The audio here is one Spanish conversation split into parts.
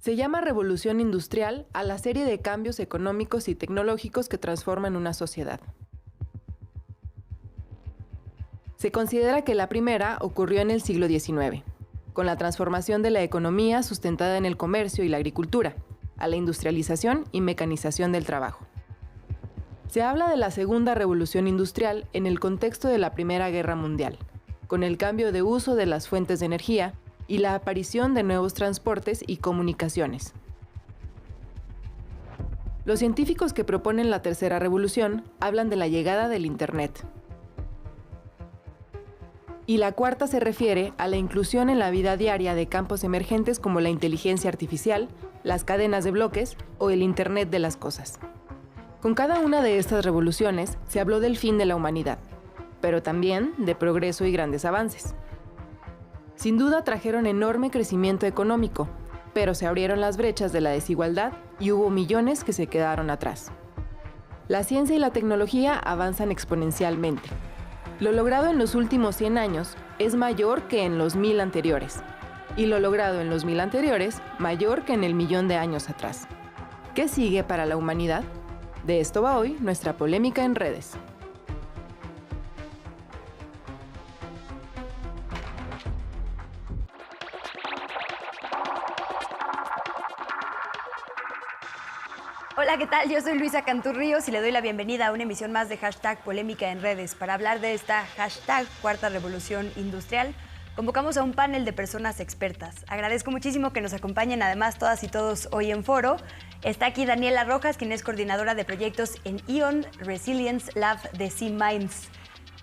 Se llama revolución industrial a la serie de cambios económicos y tecnológicos que transforman una sociedad. Se considera que la primera ocurrió en el siglo XIX, con la transformación de la economía sustentada en el comercio y la agricultura, a la industrialización y mecanización del trabajo. Se habla de la segunda revolución industrial en el contexto de la Primera Guerra Mundial, con el cambio de uso de las fuentes de energía y la aparición de nuevos transportes y comunicaciones. Los científicos que proponen la tercera revolución hablan de la llegada del Internet. Y la cuarta se refiere a la inclusión en la vida diaria de campos emergentes como la inteligencia artificial, las cadenas de bloques o el Internet de las cosas. Con cada una de estas revoluciones se habló del fin de la humanidad, pero también de progreso y grandes avances. Sin duda trajeron enorme crecimiento económico, pero se abrieron las brechas de la desigualdad y hubo millones que se quedaron atrás. La ciencia y la tecnología avanzan exponencialmente. Lo logrado en los últimos 100 años es mayor que en los 1000 anteriores, y lo logrado en los 1000 anteriores mayor que en el millón de años atrás. ¿Qué sigue para la humanidad? De esto va hoy nuestra polémica en redes. Hola, ¿qué tal? Yo soy Luisa Canturríos y le doy la bienvenida a una emisión más de Hashtag Polémica en Redes. Para hablar de esta hashtag Cuarta Revolución Industrial, convocamos a un panel de personas expertas. Agradezco muchísimo que nos acompañen además todas y todos hoy en foro. Está aquí Daniela Rojas, quien es coordinadora de proyectos en Ion Resilience Lab de SeaMinds.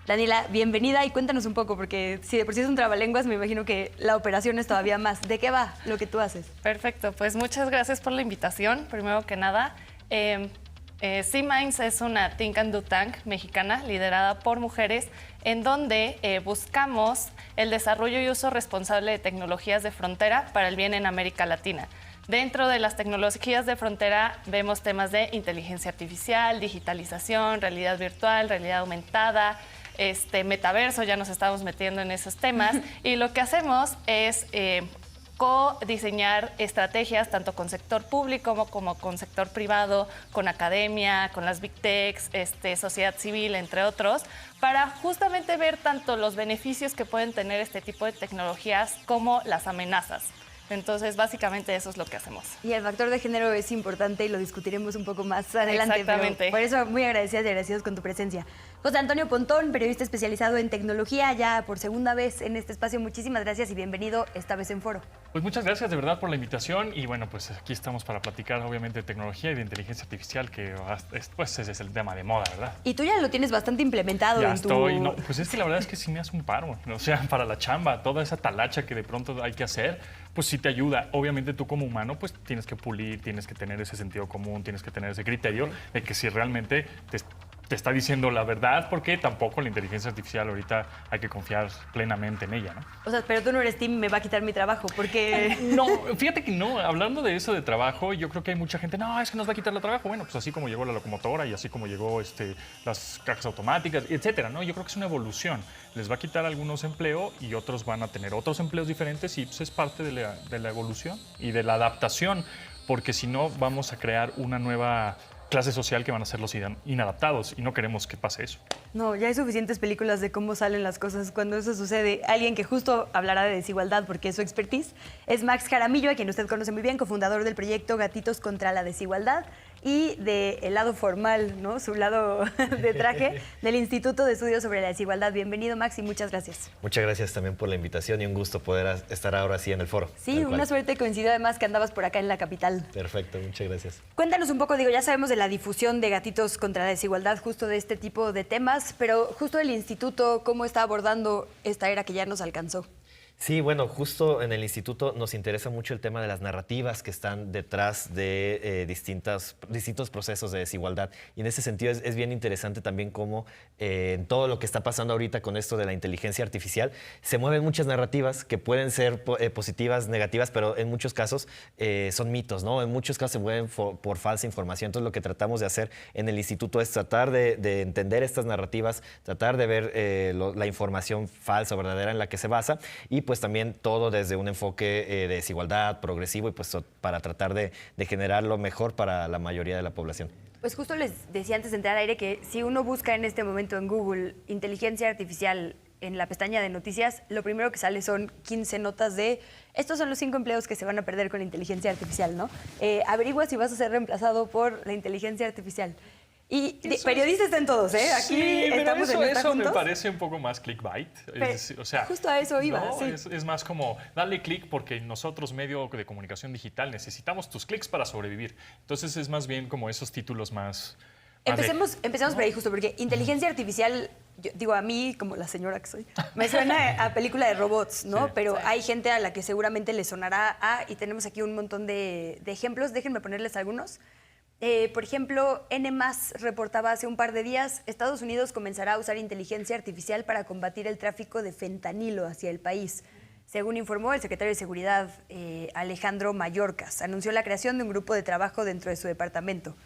Daniela, bienvenida y cuéntanos un poco, porque si de por sí es un trabalenguas, me imagino que la operación es todavía más. ¿De qué va lo que tú haces? Perfecto, pues muchas gracias por la invitación, primero que nada. SeaMinds es una Think and Do Tank mexicana liderada por mujeres en donde buscamos el desarrollo y uso responsable de tecnologías de frontera para el bien en América Latina. Dentro de las tecnologías de frontera vemos temas de inteligencia artificial, digitalización, realidad virtual, realidad aumentada, metaverso, ya nos estamos metiendo en esos temas y lo que hacemos es co-diseñar estrategias tanto con sector público como con sector privado, con academia, con las Big Techs, sociedad civil, entre otros, para justamente ver tanto los beneficios que pueden tener este tipo de tecnologías como las amenazas. Entonces, básicamente eso es lo que hacemos. Y el factor de género es importante y lo discutiremos un poco más adelante. Exactamente. Por eso, muy agradecidas y agradecidos con tu presencia. José Antonio Pontón, periodista especializado en tecnología, ya por segunda vez en este espacio. Muchísimas gracias y bienvenido esta vez en foro. Pues muchas gracias de verdad por la invitación y bueno, pues aquí estamos para platicar obviamente de tecnología y de inteligencia artificial, que pues ese es el tema de moda, ¿verdad? Y tú ya lo tienes bastante implementado ya en estoy, tu... no, pues es que la verdad es que sí me hace un paro, o sea, para la chamba, toda esa talacha que de pronto hay que hacer, pues sí te ayuda. Obviamente tú como humano pues tienes que pulir, tienes que tener ese sentido común, tienes que tener ese criterio de que si realmente te está diciendo la verdad, porque tampoco la inteligencia artificial ahorita hay que confiar plenamente en ella, ¿no? O sea, pero tú no eres team, me va a quitar mi trabajo, porque... No, fíjate que no. Hablando de eso de trabajo, yo creo que hay mucha gente, no, es que nos va a quitar el trabajo. Bueno, pues así como llegó la locomotora y así como llegó las cajas automáticas, etcétera, ¿no? Yo creo que es una evolución. Les va a quitar algunos empleos y otros van a tener otros empleos diferentes y pues es parte de la evolución y de la adaptación, porque si no vamos a crear una nueva clase social que van a ser los inadaptados y no queremos que pase eso. No, ya hay suficientes películas de cómo salen las cosas cuando eso sucede. Alguien que justo hablará de desigualdad porque es su expertise es Max Jaramillo, a quien usted conoce muy bien, cofundador del proyecto Gatitos contra la Desigualdad y del lado formal, ¿no? Su lado de traje del Instituto de Estudios sobre la Desigualdad. Bienvenido, Max, y muchas gracias. Muchas gracias también por la invitación y un gusto poder estar ahora sí en el foro. Sí, una suerte, coincidió además que andabas por acá en la capital. Perfecto, muchas gracias. Cuéntanos un poco, ya sabemos de la difusión de Gatitos contra la Desigualdad, justo de este tipo de temas, pero justo el instituto, ¿cómo está abordando esta era que ya nos alcanzó? Sí, bueno, justo en el instituto nos interesa mucho el tema de las narrativas que están detrás de distintos procesos de desigualdad. Y en ese sentido es bien interesante también cómo en todo lo que está pasando ahorita con esto de la inteligencia artificial, se mueven muchas narrativas que pueden ser positivas, negativas, pero en muchos casos son mitos, ¿no? En muchos casos se mueven por falsa información. Entonces lo que tratamos de hacer en el instituto es tratar de entender estas narrativas, tratar de ver la información falsa o verdadera en la que se basa y pues también todo desde un enfoque de desigualdad, progresivo y pues para tratar de generar lo mejor para la mayoría de la población. Pues justo les decía antes de entrar al aire que si uno busca en este momento en Google inteligencia artificial en la pestaña de noticias, lo primero que sale son 15 notas de estos son los 5 empleos que se van a perder con la inteligencia artificial, ¿no? Averigua si vas a ser reemplazado por la inteligencia artificial. Y periodistas están todos, ¿eh? Aquí sí, estamos pero en esta eso me juntos. parece un poco más clickbait. O sea, justo a eso iba, ¿no? sí. Es más como, dale click porque nosotros, medio de comunicación digital, necesitamos tus clics para sobrevivir. Entonces es más bien como esos títulos más... Empecemos por ahí justo, porque inteligencia artificial, yo digo, a mí, como la señora que soy, me suena a película de robots, ¿no? Sí. Pero hay gente a la que seguramente le sonará a, y tenemos aquí un montón de ejemplos, déjenme ponerles algunos. Por ejemplo, N+ reportaba hace un par de días, Estados Unidos comenzará a usar inteligencia artificial para combatir el tráfico de fentanilo hacia el país. Según informó el secretario de Seguridad, Alejandro Mayorkas, anunció la creación de un grupo de trabajo dentro de su departamento.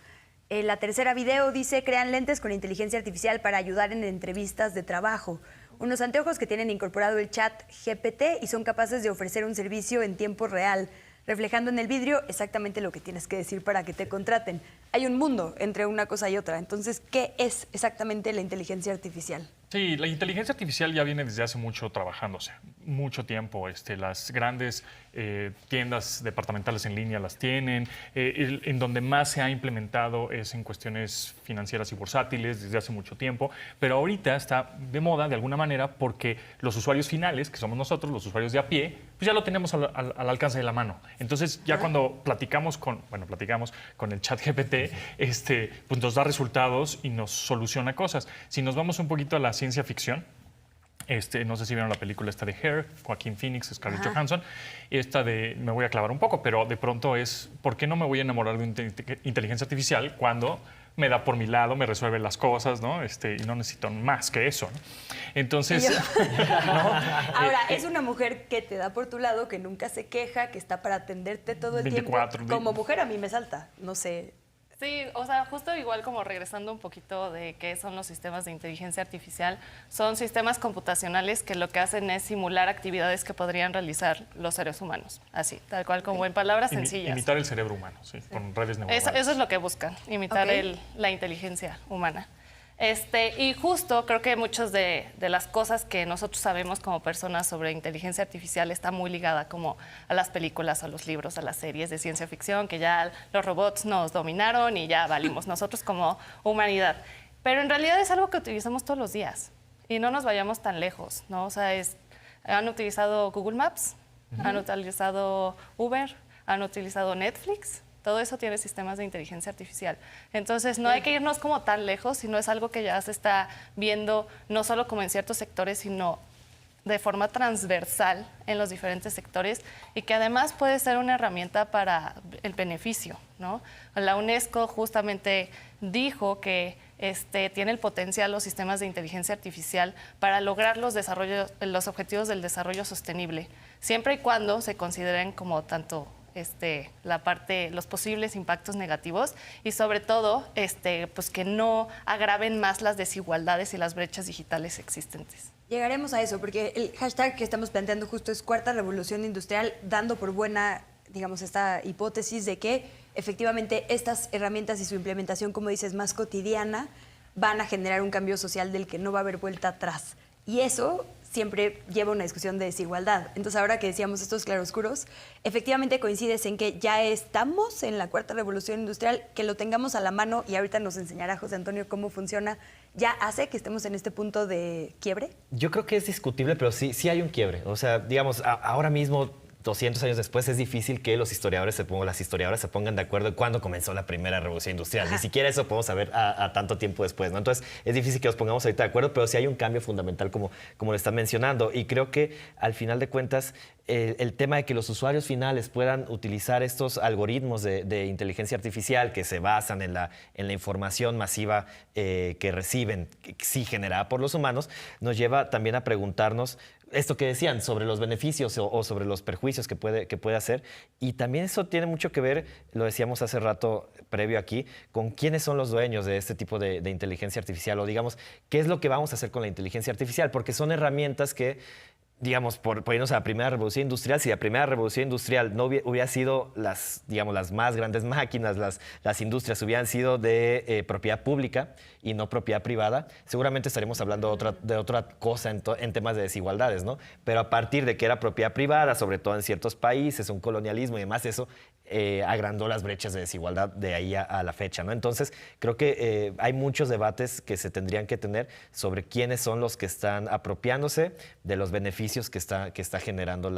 La tercera video dice, crean lentes con inteligencia artificial para ayudar en entrevistas de trabajo. Unos anteojos que tienen incorporado el chat GPT y son capaces de ofrecer un servicio en tiempo real, reflejando en el vidrio exactamente lo que tienes que decir para que te contraten. Hay un mundo entre una cosa y otra. Entonces, ¿qué es exactamente la inteligencia artificial? Sí, la inteligencia artificial ya viene desde hace mucho trabajándose, mucho tiempo. Las grandes tiendas departamentales en línea las tienen. En donde más se ha implementado es en cuestiones financieras y bursátiles desde hace mucho tiempo. Pero ahorita está de moda de alguna manera porque los usuarios finales, que somos nosotros, los usuarios de a pie, pues ya lo tenemos al alcance de la mano. Entonces ya cuando platicamos con el chat GPT, pues nos da resultados y nos soluciona cosas. Si nos vamos un poquito a la ciencia ficción, no sé si vieron la película esta de Hair, Joaquín Phoenix, Scarlett Johansson, me voy a clavar un poco, pero de pronto es, ¿por qué no me voy a enamorar de una inteligencia artificial cuando me da por mi lado, me resuelve las cosas, ¿no? Y no necesito más que eso, ¿no? Entonces... Ahora, es una mujer que te da por tu lado, que nunca se queja, que está para atenderte todo el 24 tiempo. Como mujer a mí me salta, no sé... Sí, o sea, justo igual como regresando un poquito de qué son los sistemas de inteligencia artificial, son sistemas computacionales que lo que hacen es simular actividades que podrían realizar los seres humanos, así, tal cual como en palabras sencillas. Imitar el cerebro humano, sí, con redes neuronales. Eso es lo que buscan, imitar la inteligencia humana. Y justo creo que muchas de las cosas que nosotros sabemos como personas sobre inteligencia artificial está muy ligada como a las películas, a los libros, a las series de ciencia ficción, que ya los robots nos dominaron y ya valimos nosotros como humanidad. Pero en realidad es algo que utilizamos todos los días y no nos vayamos tan lejos, ¿no? O sea, han utilizado Google Maps, han utilizado Uber, han utilizado Netflix. Todo eso tiene sistemas de inteligencia artificial. Entonces, no hay que irnos como tan lejos, sino es algo que ya se está viendo no solo como en ciertos sectores, sino de forma transversal en los diferentes sectores y que además puede ser una herramienta para el beneficio, ¿no? La UNESCO justamente dijo que tiene el potencial los sistemas de inteligencia artificial para lograr los objetivos del desarrollo sostenible, siempre y cuando se consideren como tanto los posibles impactos negativos y sobre todo pues que no agraven más las desigualdades y las brechas digitales existentes. Llegaremos a eso, porque el hashtag que estamos planteando justo es Cuarta Revolución Industrial, dando por buena, digamos, esta hipótesis de que efectivamente estas herramientas y su implementación, como dices, más cotidiana, van a generar un cambio social del que no va a haber vuelta atrás. Y eso siempre lleva una discusión de desigualdad. Entonces, ahora que decíamos estos claroscuros, efectivamente coincides en que ya estamos en la Cuarta Revolución Industrial, que lo tengamos a la mano, y ahorita nos enseñará José Antonio cómo funciona, ¿ya hace que estemos en este punto de quiebre? Yo creo que es discutible, pero sí hay un quiebre. O sea, digamos, ahora mismo, 200 años después, es difícil que las historiadoras se pongan de acuerdo en cuándo comenzó la primera revolución industrial. Ni siquiera eso podemos saber a tanto tiempo después, ¿no? Entonces, es difícil que nos pongamos ahorita de acuerdo, pero sí hay un cambio fundamental, como lo están mencionando. Y creo que, al final de cuentas, el tema de que los usuarios finales puedan utilizar estos algoritmos de inteligencia artificial que se basan en la información masiva que reciben, sí generada por los humanos, nos lleva también a preguntarnos esto que decían sobre los beneficios o sobre los perjuicios que puede hacer. Y también eso tiene mucho que ver, lo decíamos hace rato previo aquí, con quiénes son los dueños de este tipo de inteligencia artificial, o digamos, qué es lo que vamos a hacer con la inteligencia artificial, porque son herramientas que digamos, por irnos a la primera revolución industrial, si la primera revolución industrial no hubiera sido las más grandes máquinas, las industrias hubieran sido de propiedad pública y no propiedad privada, seguramente estaremos hablando de otra cosa en temas de desigualdades, ¿no? Pero a partir de que era propiedad privada, sobre todo en ciertos países, un colonialismo y demás, eso agrandó las brechas de desigualdad de ahí a la fecha, ¿no? Entonces, creo que hay muchos debates que se tendrían que tener sobre quiénes son los que están apropiándose de los beneficios que está generando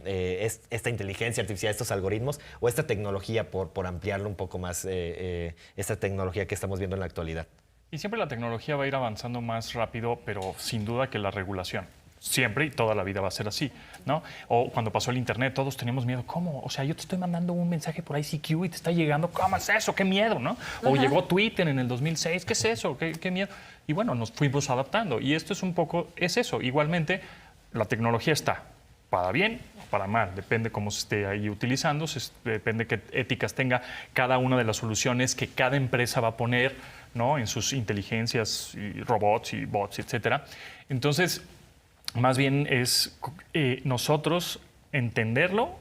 esta inteligencia artificial, estos algoritmos o esta tecnología, por ampliarlo un poco más, esta tecnología que estamos viendo en la actualidad. Y siempre la tecnología va a ir avanzando más rápido, pero sin duda que la regulación. Siempre y toda la vida va a ser así, ¿no? O cuando pasó el Internet, todos teníamos miedo. ¿Cómo? O sea, yo te estoy mandando un mensaje por ICQ y te está llegando. ¿Cómo es eso? ¡Qué miedo!, ¿no? O llegó Twitter en el 2006. ¿Qué es eso? ¿Qué miedo? Y bueno, nos fuimos adaptando. Y esto es un poco, es eso. Igualmente, la tecnología está para bien o para mal. Depende cómo se esté ahí utilizando. Depende qué éticas tenga cada una de las soluciones que cada empresa va a poner, ¿no? En sus inteligencias y robots y bots, etcétera. Entonces, más bien es nosotros entenderlo,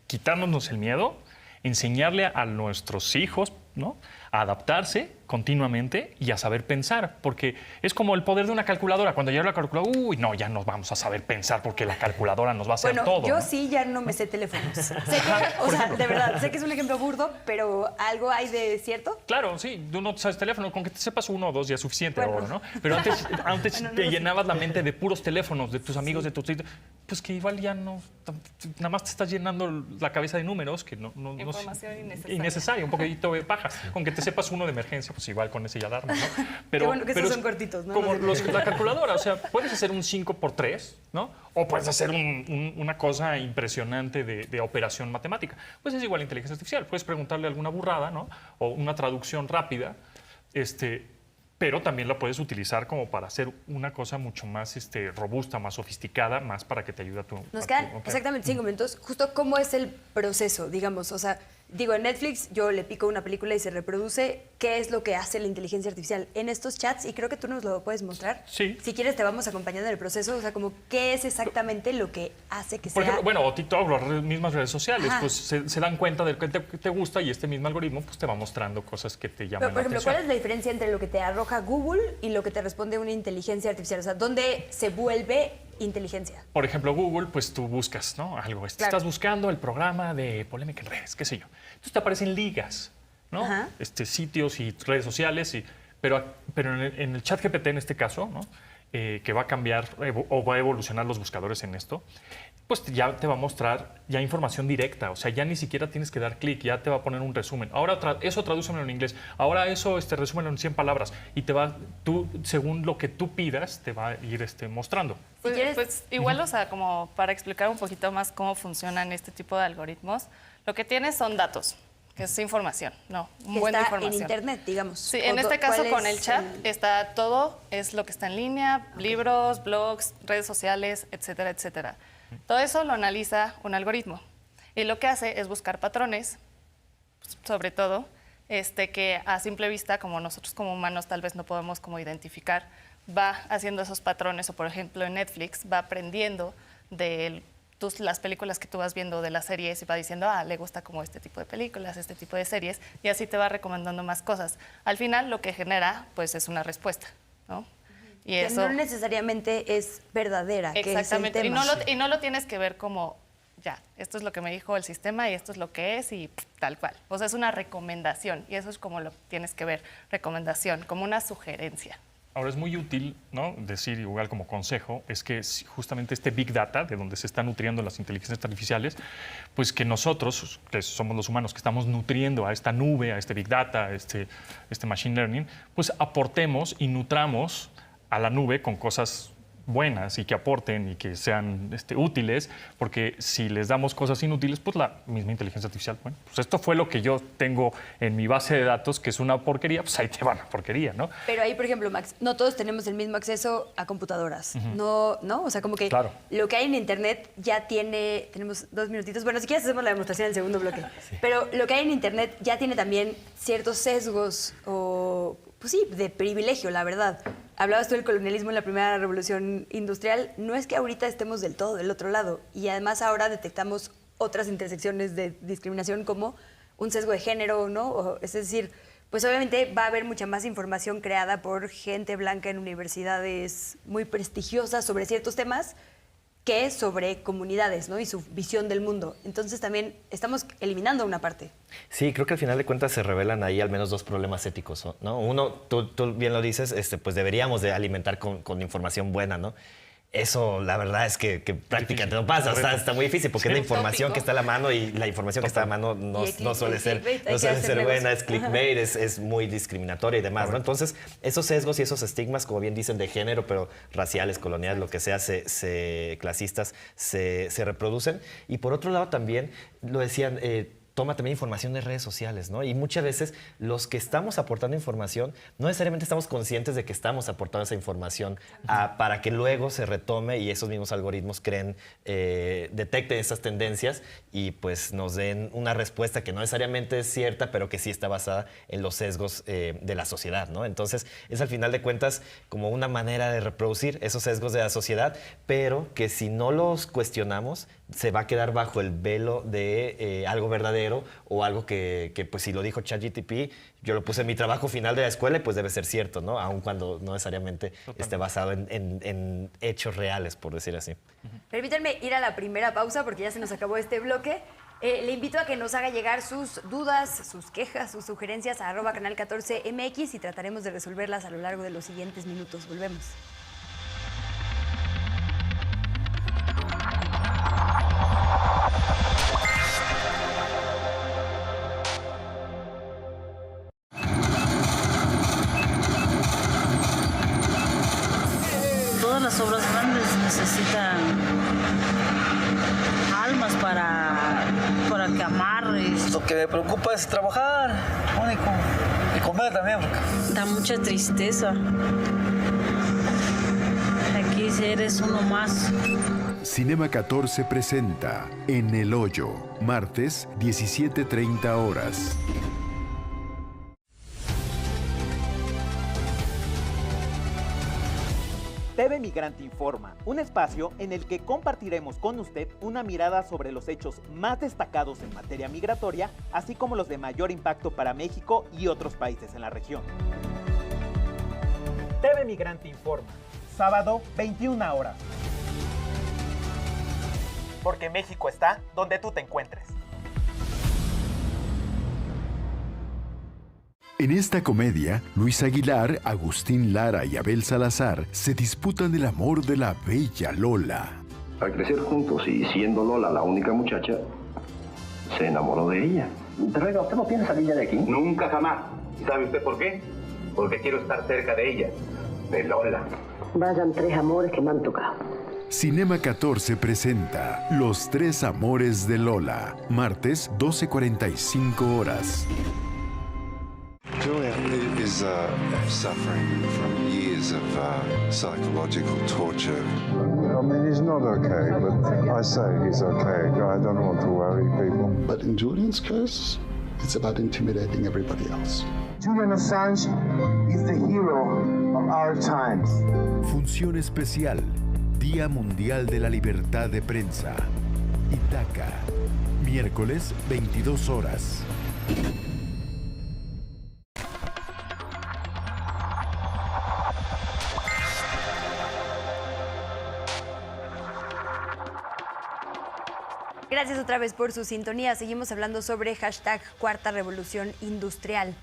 quitándonos el miedo, enseñarle a nuestros hijos, ¿no?, a adaptarse continuamente y a saber pensar, porque es como el poder de una calculadora. Cuando llega la calculadora, uy, no, ya nos vamos a saber pensar porque la calculadora nos va a hacer todo. Yo ¿no? sí ya no me sé teléfonos. Sé que, o sea, de verdad, sé que es un ejemplo burdo, pero ¿algo hay de cierto? Claro, sí, tú no sabes teléfono, con que te sepas uno o dos ya es suficiente Bueno. ahora, ¿no? Pero antes Bueno, no te lo sé. llenabas la mente de puros teléfonos, de tus amigos, de tus... Pues que igual ya no... Nada más te estás llenando la cabeza de números que no Información innecesaria. innecesaria, un poquito de paja. Con que te sepas uno de emergencia, pues igual con ese ya darme, ¿no? Qué bueno que estos es son cortitos, ¿no? Como Los de- la calculadora, o sea, puedes hacer un 5x3, ¿no? O puedes hacer una cosa impresionante de operación matemática. Pues es igual a inteligencia artificial. Puedes preguntarle alguna burrada, ¿no? O una traducción rápida, pero también la puedes utilizar como para hacer una cosa mucho más robusta, más sofisticada, más para que te ayude a tu... Nos a quedan tu- exactamente 5 minutos. Justo cómo es el proceso, digamos. O sea, digo, en Netflix yo le pico una película y se reproduce. ¿Qué es lo que hace la inteligencia artificial en estos chats? Y creo que tú nos lo puedes mostrar. Sí. Si quieres, te vamos acompañando en el proceso. O sea, como, ¿qué es exactamente lo que hace que Por sea...? ejemplo, bueno, o TikTok, las mismas redes sociales, Ajá. pues se dan cuenta de que te gusta y este mismo algoritmo pues te va mostrando cosas que te llaman Pero, por la ejemplo, atención. ¿cuál es la diferencia entre lo que te arroja Google y lo que te responde una inteligencia artificial? O sea, ¿dónde se vuelve inteligencia? Por ejemplo, Google, pues tú buscas, ¿no? Algo. Claro. Estás buscando el programa de polémica en redes, qué sé yo. Entonces te aparecen ligas, ¿no? Ajá. Sitios y redes sociales. Pero en el chat GPT, en este caso, ¿no? Que va a cambiar o va a evolucionar los buscadores en esto, pues ya te va a mostrar ya información directa. O sea, ya ni siquiera tienes que dar clic, ya te va a poner un resumen. Ahora eso tradúcemelo en inglés. Ahora eso resúmelo en 100 palabras. Y tú, según lo que tú pidas, te va a ir mostrando. Pues, quieres- pues igual, o sea, como para explicar un poquito más cómo funcionan este tipo de algoritmos, lo que tienes son datos, que es información, ¿no? Un Que buen de está en información. internet, digamos. Sí, O en este caso ¿cuál con es el chat está todo, es lo que está en línea, libros, blogs, redes sociales, etcétera, etcétera. Todo eso lo analiza un algoritmo y lo que hace es buscar patrones, sobre todo, que a simple vista, como nosotros como humanos tal vez no podemos como identificar, va haciendo esos patrones o por ejemplo en Netflix va aprendiendo de las películas que tú vas viendo de las series y va diciendo, le gusta como este tipo de películas, este tipo de series, y así te va recomendando más cosas. Al final lo que genera, pues, es una respuesta, ¿no? Y que eso... no necesariamente es verdadera, Exactamente, que es el tema. y no lo tienes que ver como, ya, esto es lo que me dijo el sistema y esto es lo que es y tal cual. O sea, es una recomendación y eso es como lo tienes que ver, recomendación, como una sugerencia. Ahora es muy útil, ¿no?, decir igual como consejo, es que justamente este Big Data, de donde se están nutriendo las inteligencias artificiales, pues que nosotros, que somos los humanos que estamos nutriendo a esta nube, a este Big Data, a este Machine Learning, pues aportemos y nutramos a la nube con cosas buenas y que aporten y que sean útiles, porque si les damos cosas inútiles, pues la misma inteligencia artificial, bueno, pues esto fue lo que yo tengo en mi base de datos, que es una porquería, pues ahí te va la porquería, ¿no? Pero ahí, por ejemplo, Max, no todos tenemos el mismo acceso a computadoras. No, ¿no? O sea, como que Claro. lo que hay en Internet ya tiene... Tenemos 2 minutitos. Bueno, si quieres hacemos la demostración en el segundo bloque. Pero lo que hay en Internet ya tiene también ciertos sesgos o, pues sí, de privilegio, la verdad. hablabas tú del colonialismo en la primera revolución industrial, no es que ahorita estemos del todo del otro lado, y además ahora detectamos otras intersecciones de discriminación como un sesgo de género, ¿no? Es decir, pues obviamente va a haber mucha más información creada por gente blanca en universidades muy prestigiosas sobre ciertos temas que sobre comunidades, ¿no? Y su visión del mundo. Entonces también estamos eliminando una parte. Sí, creo que al final de cuentas se revelan ahí al menos dos problemas éticos, ¿no? Uno, tú bien lo dices, pues deberíamos de alimentar con información buena, ¿no? Eso, la verdad es que prácticamente no pasa, está muy difícil porque es la información que está a la mano y la información que está a la mano no suele ser buena, es clickbait, es muy discriminatoria y demás, ¿no? Entonces, esos sesgos y esos estigmas, como bien dicen, de género, pero raciales, coloniales, lo que sea, clasistas, se reproducen. Y por otro lado también, lo decían, toma también información de redes sociales, ¿no? Y muchas veces los que estamos aportando información no necesariamente estamos conscientes de que estamos aportando esa información para que luego se retome y esos mismos algoritmos detecten esas tendencias y pues nos den una respuesta que no necesariamente es cierta, pero que sí está basada en los sesgos de la sociedad, ¿no? Entonces es al final de cuentas como una manera de reproducir esos sesgos de la sociedad, pero que si no los cuestionamos se va a quedar bajo el velo de algo verdadero o algo que pues si lo dijo ChatGPT, yo lo puse en mi trabajo final de la escuela y pues debe ser cierto, ¿no? Aun cuando no necesariamente esté basado en hechos reales, por decir así. Permítanme ir a la primera pausa porque ya se nos acabó este bloque. Le invito a que nos haga llegar sus dudas, sus quejas, sus sugerencias a @canal14mx y trataremos de resolverlas a lo largo de los siguientes minutos. Volvemos. Las obras grandes necesitan almas para que amarres. Lo que me preocupa es trabajar, único, y comer también. Da mucha tristeza. Aquí eres uno más. Cinema 14 presenta En el Hoyo, martes, 17:30 horas. TV Migrante Informa, un espacio en el que compartiremos con usted una mirada sobre los hechos más destacados en materia migratoria, así como los de mayor impacto para México y otros países en la región. TV Migrante Informa, sábado 21 horas. Porque México está donde tú te encuentres. En esta comedia, Luis Aguilar, Agustín Lara y Abel Salazar se disputan el amor de la bella Lola. Al crecer juntos y siendo Lola la única muchacha, se enamoró de ella. Pero oiga, ¿usted no piensa salir ya de aquí? Nunca jamás. ¿Y sabe usted por qué? Porque quiero estar cerca de ella, de Lola. Vayan tres amores que me han tocado. Cinema 14 presenta Los tres amores de Lola, martes 12:45 horas. Julia is suffering from years of psychological torture. I mean, he's not okay, but I say he's okay. I don't want to worry people. But in Julian's case, it's about intimidating everybody else. Julian Assange is the hero of our times. Función especial, Día Mundial de la Libertad de Prensa. Itaca, miércoles 22 horas. Gracias otra vez por su sintonía. Seguimos hablando sobre hashtag Cuarta Revolución Industrial.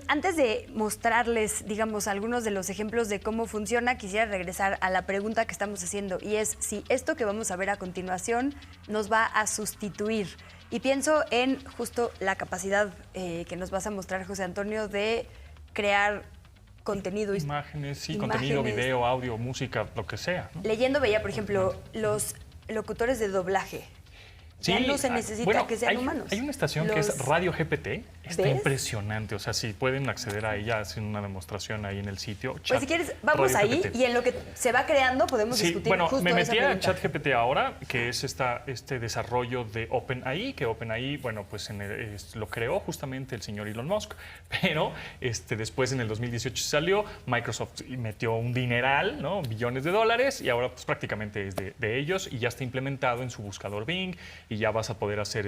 Antes de mostrarles, digamos, algunos de los ejemplos de cómo funciona, quisiera regresar a la pregunta que estamos haciendo y es si esto que vamos a ver a continuación nos va a sustituir. Y pienso en justo la capacidad que nos vas a mostrar, José Antonio, de crear contenido. Imágenes, sí, contenido, video, audio, música, lo que sea, ¿no? Leyendo veía, por ejemplo, los locutores de doblaje. Ya no se necesita que sean humanos. Hay una estación que es Radio GPT. Está ¿Ves? impresionante. O sea, si pueden acceder a ella, hacen una demostración ahí en el sitio. Pues si quieres, vamos Radio ahí GPT. y en lo que se va creando podemos discutir bueno, justo me esa metí a pregunta. ChatGPT ahora, que es este desarrollo de OpenAI, que OpenAI, bueno, pues lo creó justamente el señor Elon Musk, pero después en el 2018 salió, Microsoft metió un dineral, ¿no? Billones de dólares, y ahora pues prácticamente es de ellos y ya está implementado en su buscador Bing, y ya vas a poder hacer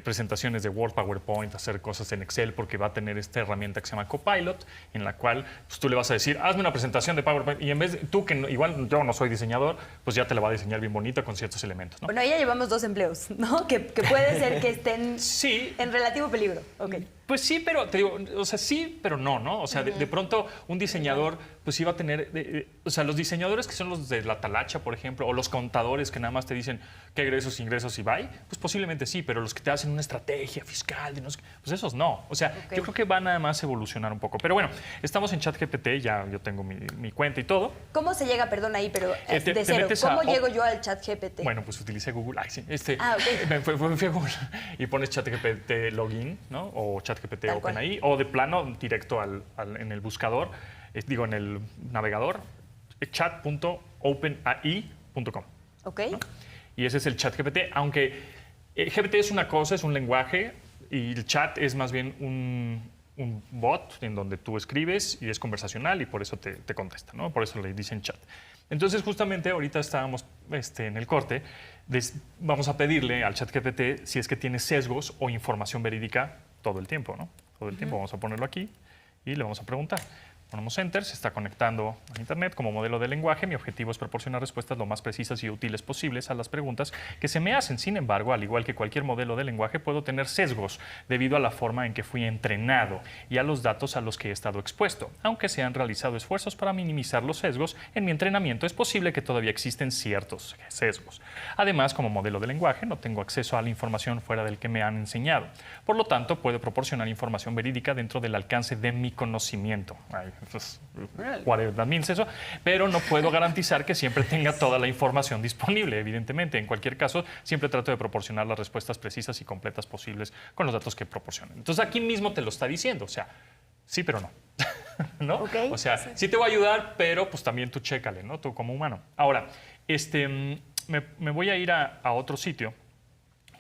presentaciones de Word, PowerPoint, hacer cosas en Excel, porque va a tener esta herramienta que se llama Copilot, en la cual pues, tú le vas a decir, hazme una presentación de PowerPoint, y en vez de tú, que igual yo no soy diseñador, pues ya te la va a diseñar bien bonita con ciertos elementos, ¿no? Bueno, ahí ya llevamos 2 empleos, ¿no? Que puede ser que estén en relativo peligro. Okay. Pues sí, pero te digo, o sea, sí, pero no. O sea, de pronto un diseñador, pues iba a tener, o sea, los diseñadores que son los de la talacha, por ejemplo, o los contadores que nada más te dicen qué egresos, ingresos y bye, pues posiblemente sí, pero los que te hacen una estrategia fiscal, pues esos no. O sea, yo creo que va nada más a evolucionar un poco. Pero bueno, estamos en ChatGPT, ya yo tengo mi cuenta y todo. ¿Cómo se llega, perdón, ahí, pero te de cero? metes ¿Cómo llego yo al ChatGPT? Bueno, pues utilicé Google. Ay, sí, ok. me fui a Google y pones ChatGPT login, ¿no? O ChatGPT OpenAI, o de plano directo en el buscador, en el navegador, chat.openai.com. Ok. ¿No? Y ese es el ChatGPT, aunque GPT es una cosa, es un lenguaje, y el chat es más bien un bot en donde tú escribes y es conversacional y por eso te contesta, ¿no? Por eso le dicen chat. Entonces, justamente ahorita estábamos en el corte, vamos a pedirle al ChatGPT si es que tiene sesgos o información verídica todo el tiempo, ¿no? Todo el tiempo. Vamos a ponerlo aquí y le vamos a preguntar. Ponemos Enter, se está conectando a Internet como modelo de lenguaje. Mi objetivo es proporcionar respuestas lo más precisas y útiles posibles a las preguntas que se me hacen. Sin embargo, al igual que cualquier modelo de lenguaje, puedo tener sesgos debido a la forma en que fui entrenado y a los datos a los que he estado expuesto. Aunque se han realizado esfuerzos para minimizar los sesgos, en mi entrenamiento es posible que todavía existen ciertos sesgos. Además, como modelo de lenguaje, no tengo acceso a la información fuera del que me han enseñado. Por lo tanto, puedo proporcionar información verídica dentro del alcance de mi conocimiento. Entonces, whatever that means eso, pero no puedo garantizar que siempre tenga toda la información disponible, evidentemente. En cualquier caso, siempre trato de proporcionar las respuestas precisas y completas posibles con los datos que proporcionen. Entonces, aquí mismo te lo está diciendo, o sea, sí, pero no. ¿No? Okay. O sea, sí te voy a ayudar, pero pues también tú chécale, ¿no? Tú como humano. Ahora, me voy a ir a otro sitio,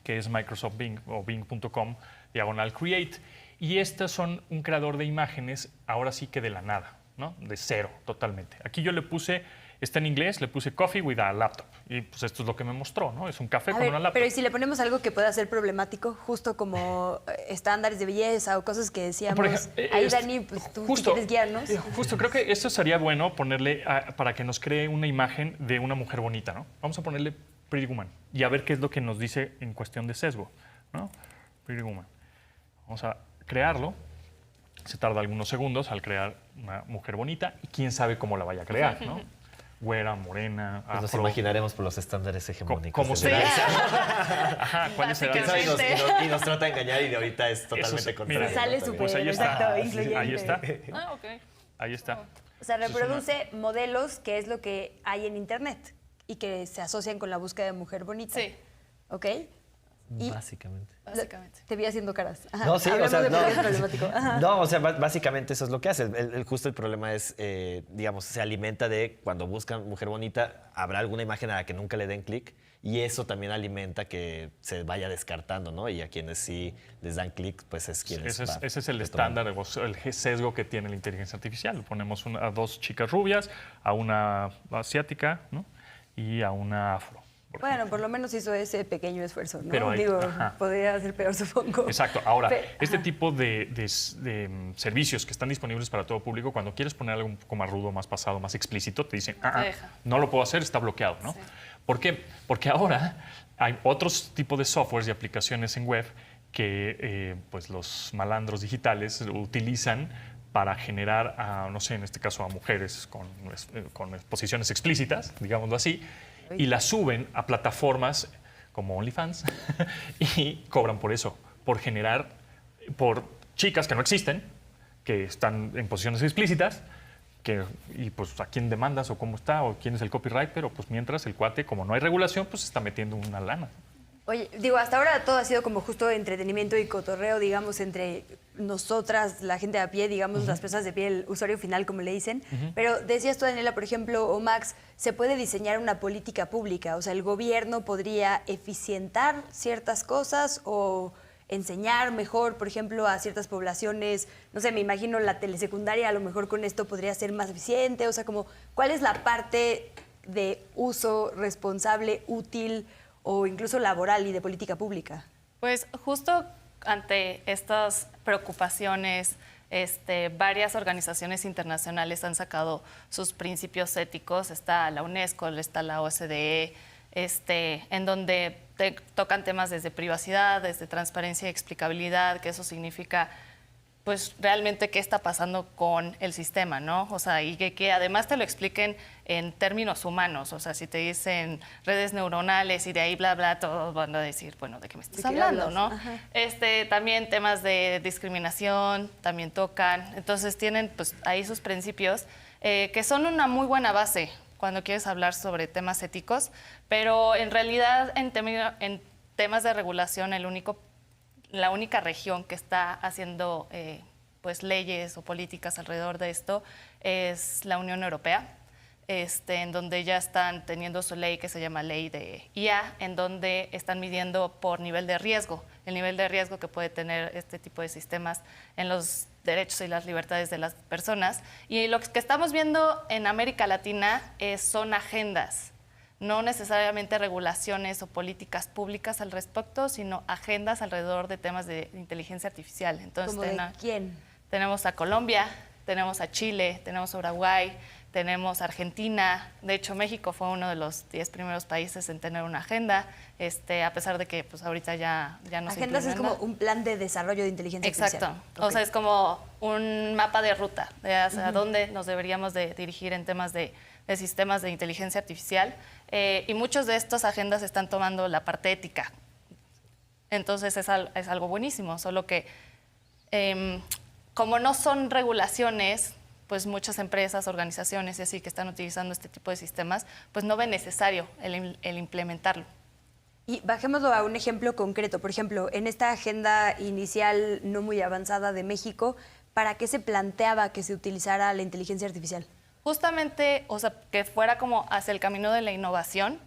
que es Microsoft Bing o bing.com/create. Y estas son un creador de imágenes, ahora sí que de la nada, ¿no? De cero, totalmente. Aquí yo le puse, está en inglés, le puse coffee with a laptop. Y pues esto es lo que me mostró, ¿no? Es un café con una laptop. Pero ¿y si le ponemos algo que pueda ser problemático, justo como estándares de belleza o cosas que decíamos? Ahí, Dani, pues tú quieres guiarnos. Justo, creo que esto sería bueno ponerle para que nos cree una imagen de una mujer bonita, ¿no? Vamos a ponerle Pretty Woman y a ver qué es lo que nos dice en cuestión de sesgo, ¿no? Pretty Woman. Vamos a crearlo. Se tarda algunos segundos al crear una mujer bonita y quién sabe cómo la vaya a crear, ¿no? Güera, morena, afro. Pues nos imaginaremos por los estándares hegemónicos. ¿Cómo será? Ajá, ¿cuáles serán? Y nos trata de engañar y de ahorita es totalmente contrario. Se sale súper, pues ahí está. exacto, incluyente. Ahí está. Ok. Ahí está. O sea, reproduce modelos, que es lo que hay en Internet y que se asocian con la búsqueda de mujer bonita. Sí. ¿Ok? Y básicamente. Te vi haciendo caras. Ajá. No, sí, Hablemos o sea, de no. por qué es problemático. Ajá. No, o sea, básicamente eso es lo que hace. Justo el problema es, digamos, se alimenta de cuando buscan mujer bonita, habrá alguna imagen a la que nunca le den clic y eso también alimenta que se vaya descartando, ¿no? Y a quienes sí les dan clic, pues es quienes Ese es el estándar, el sesgo que tiene la inteligencia artificial. Ponemos a 2 chicas rubias, a una asiática, ¿no? Y a una afro. Bueno, por lo menos hizo ese pequeño esfuerzo, ¿no? Pero podría ser peor, supongo. Exacto. Ahora, este tipo de servicios que están disponibles para todo público, cuando quieres poner algo un poco más rudo, más pasado, más explícito, te dicen, no lo puedo hacer, está bloqueado, ¿no? Sí. ¿Por qué? Porque ahora hay otros tipos de softwares y aplicaciones en web que pues los malandros digitales utilizan para generar, no sé, en este caso a mujeres con posiciones explícitas, digámoslo así, y las suben a plataformas como OnlyFans y cobran por eso, por chicas que no existen, que están en posiciones explícitas, y pues a quién demandas o cómo está o quién es el copyright, pero pues mientras el cuate, como no hay regulación, pues está metiendo una lana. Oye, digo, hasta ahora todo ha sido como justo entretenimiento y cotorreo, digamos, entre nosotras, la gente a pie, digamos, las personas de pie, el usuario final, como le dicen. Pero decías tú, Daniela, por ejemplo, o Max, se puede diseñar una política pública. O sea, el gobierno podría eficientar ciertas cosas o enseñar mejor, por ejemplo, a ciertas poblaciones. No sé, me imagino la telesecundaria a lo mejor con esto podría ser más eficiente. O sea, como, ¿cuál es la parte de uso responsable, útil o incluso laboral y de política pública? Pues justo ante estas preocupaciones, varias organizaciones internacionales han sacado sus principios éticos. Está la UNESCO, está la OCDE, en donde tocan temas desde privacidad, desde transparencia y explicabilidad, que eso significa pues realmente qué está pasando con el sistema, ¿no? O sea, y que además te lo expliquen en términos humanos. O sea, si te dicen redes neuronales y de ahí bla, bla, todos van a decir, bueno, ¿de qué me estás hablando, no? Ajá. También temas de discriminación también tocan. Entonces tienen pues ahí sus principios que son una muy buena base cuando quieres hablar sobre temas éticos, pero en realidad en temas de regulación la única región que está haciendo pues leyes o políticas alrededor de esto es la Unión Europea, en donde ya están teniendo su ley que se llama ley de IA, en donde están midiendo por nivel de riesgo, el nivel de riesgo que puede tener este tipo de sistemas en los derechos y las libertades de las personas. Y lo que estamos viendo en América Latina son agendas, no necesariamente regulaciones o políticas públicas al respecto, sino agendas alrededor de temas de inteligencia artificial. Entonces, ¿Cómo de quién? Tenemos a Colombia, tenemos a Chile, tenemos a Uruguay, tenemos a Argentina. De hecho, México fue uno de los 10 primeros países en tener una agenda, a pesar de que pues, ahorita ya no se implementa. Agendas es como un plan de desarrollo de inteligencia artificial. Exacto. O sea, es como un mapa de ruta de hacia dónde nos deberíamos de dirigir en temas de sistemas de inteligencia artificial. Y muchos de estas agendas están tomando la parte ética. Entonces es algo buenísimo, solo que como no son regulaciones, pues muchas empresas, organizaciones y así que están utilizando este tipo de sistemas, pues no ven necesario el implementarlo. Y bajémoslo a un ejemplo concreto. Por ejemplo, en esta agenda inicial no muy avanzada de México, ¿para qué se planteaba que se utilizara la inteligencia artificial? Justamente, o sea, que fuera como hacia el camino de la innovación,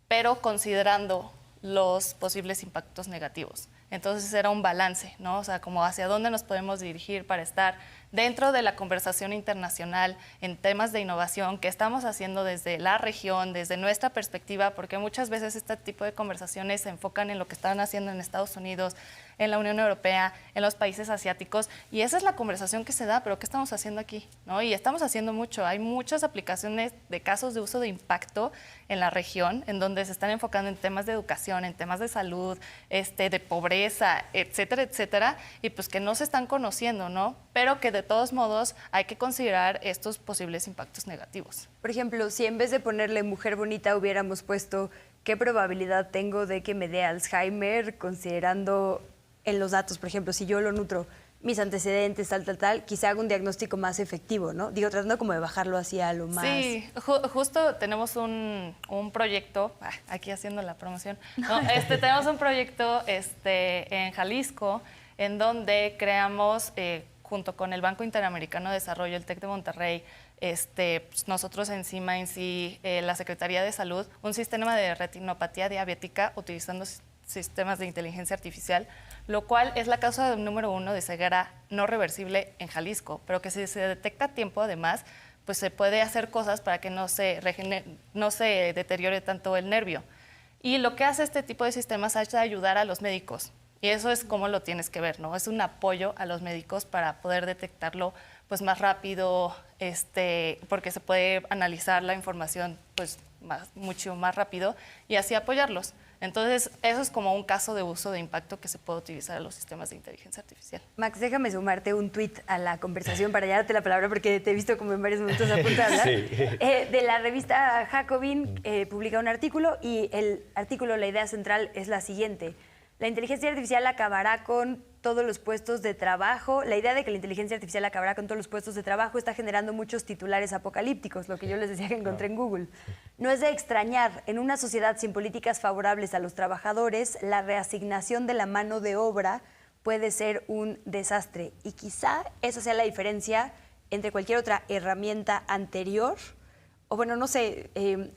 pero considerando los posibles impactos negativos. Entonces era un balance, ¿no? O sea, como hacia dónde nos podemos dirigir para estar dentro de la conversación internacional en temas de innovación que estamos haciendo desde la región, desde nuestra perspectiva, porque muchas veces este tipo de conversaciones se enfocan en lo que están haciendo en Estados Unidos, en la Unión Europea, en los países asiáticos, y esa es la conversación que se da, pero ¿qué estamos haciendo aquí? ¿No? Y estamos haciendo mucho. Hay muchas aplicaciones de casos de uso de impacto en la región, en donde se están enfocando en temas de educación, en temas de salud, de pobreza, etcétera, etcétera, y pues que no se están conociendo, ¿no? Pero que de todos modos hay que considerar estos posibles impactos negativos. Por ejemplo, si en vez de ponerle mujer bonita hubiéramos puesto qué probabilidad tengo de que me dé Alzheimer, considerando en los datos, por ejemplo, si yo lo nutro, mis antecedentes, tal, quizá haga un diagnóstico más efectivo, ¿no? Digo, tratando como de bajarlo hacia lo más... Sí, justo tenemos un proyecto, aquí haciendo la promoción, ¿no? Tenemos un proyecto en Jalisco, en donde creamos, junto con el Banco Interamericano de Desarrollo, el TEC de Monterrey, pues nosotros encima en sí, la Secretaría de Salud, un sistema de retinopatía diabética utilizando sistemas de inteligencia artificial, lo cual es la causa número 1 de ceguera no reversible en Jalisco, pero que si se detecta a tiempo, además, pues se puede hacer cosas para que no se deteriore tanto el nervio. Y lo que hace este tipo de sistemas es ayudar a los médicos, y eso es como lo tienes que ver, ¿no? Es un apoyo a los médicos para poder detectarlo pues más rápido, porque se puede analizar la información pues mucho más rápido y así apoyarlos. Entonces, eso es como un caso de uso de impacto que se puede utilizar en los sistemas de inteligencia artificial. Max, déjame sumarte un tuit a la conversación para ya darte la palabra porque te he visto como en varios momentos a punto de hablar. Sí. De la revista Jacobin publica un artículo y el artículo, la idea central es la siguiente. La inteligencia artificial acabará con todos los puestos de trabajo. La idea de que la inteligencia artificial acabará con todos los puestos de trabajo está generando muchos titulares apocalípticos, lo que yo les decía que encontré en Google. No es de extrañar, en una sociedad sin políticas favorables a los trabajadores, la reasignación de la mano de obra puede ser un desastre. Y quizá esa sea la diferencia entre cualquier otra herramienta anterior. O bueno, no sé,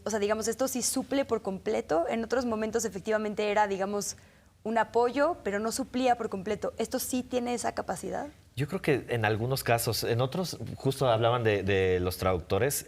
o sea, digamos, esto sí suple por completo. En otros momentos efectivamente era, digamos, un apoyo, pero no suplía por completo. ¿Esto sí tiene esa capacidad? Yo creo que en algunos casos, en otros, justo hablaban de los traductores.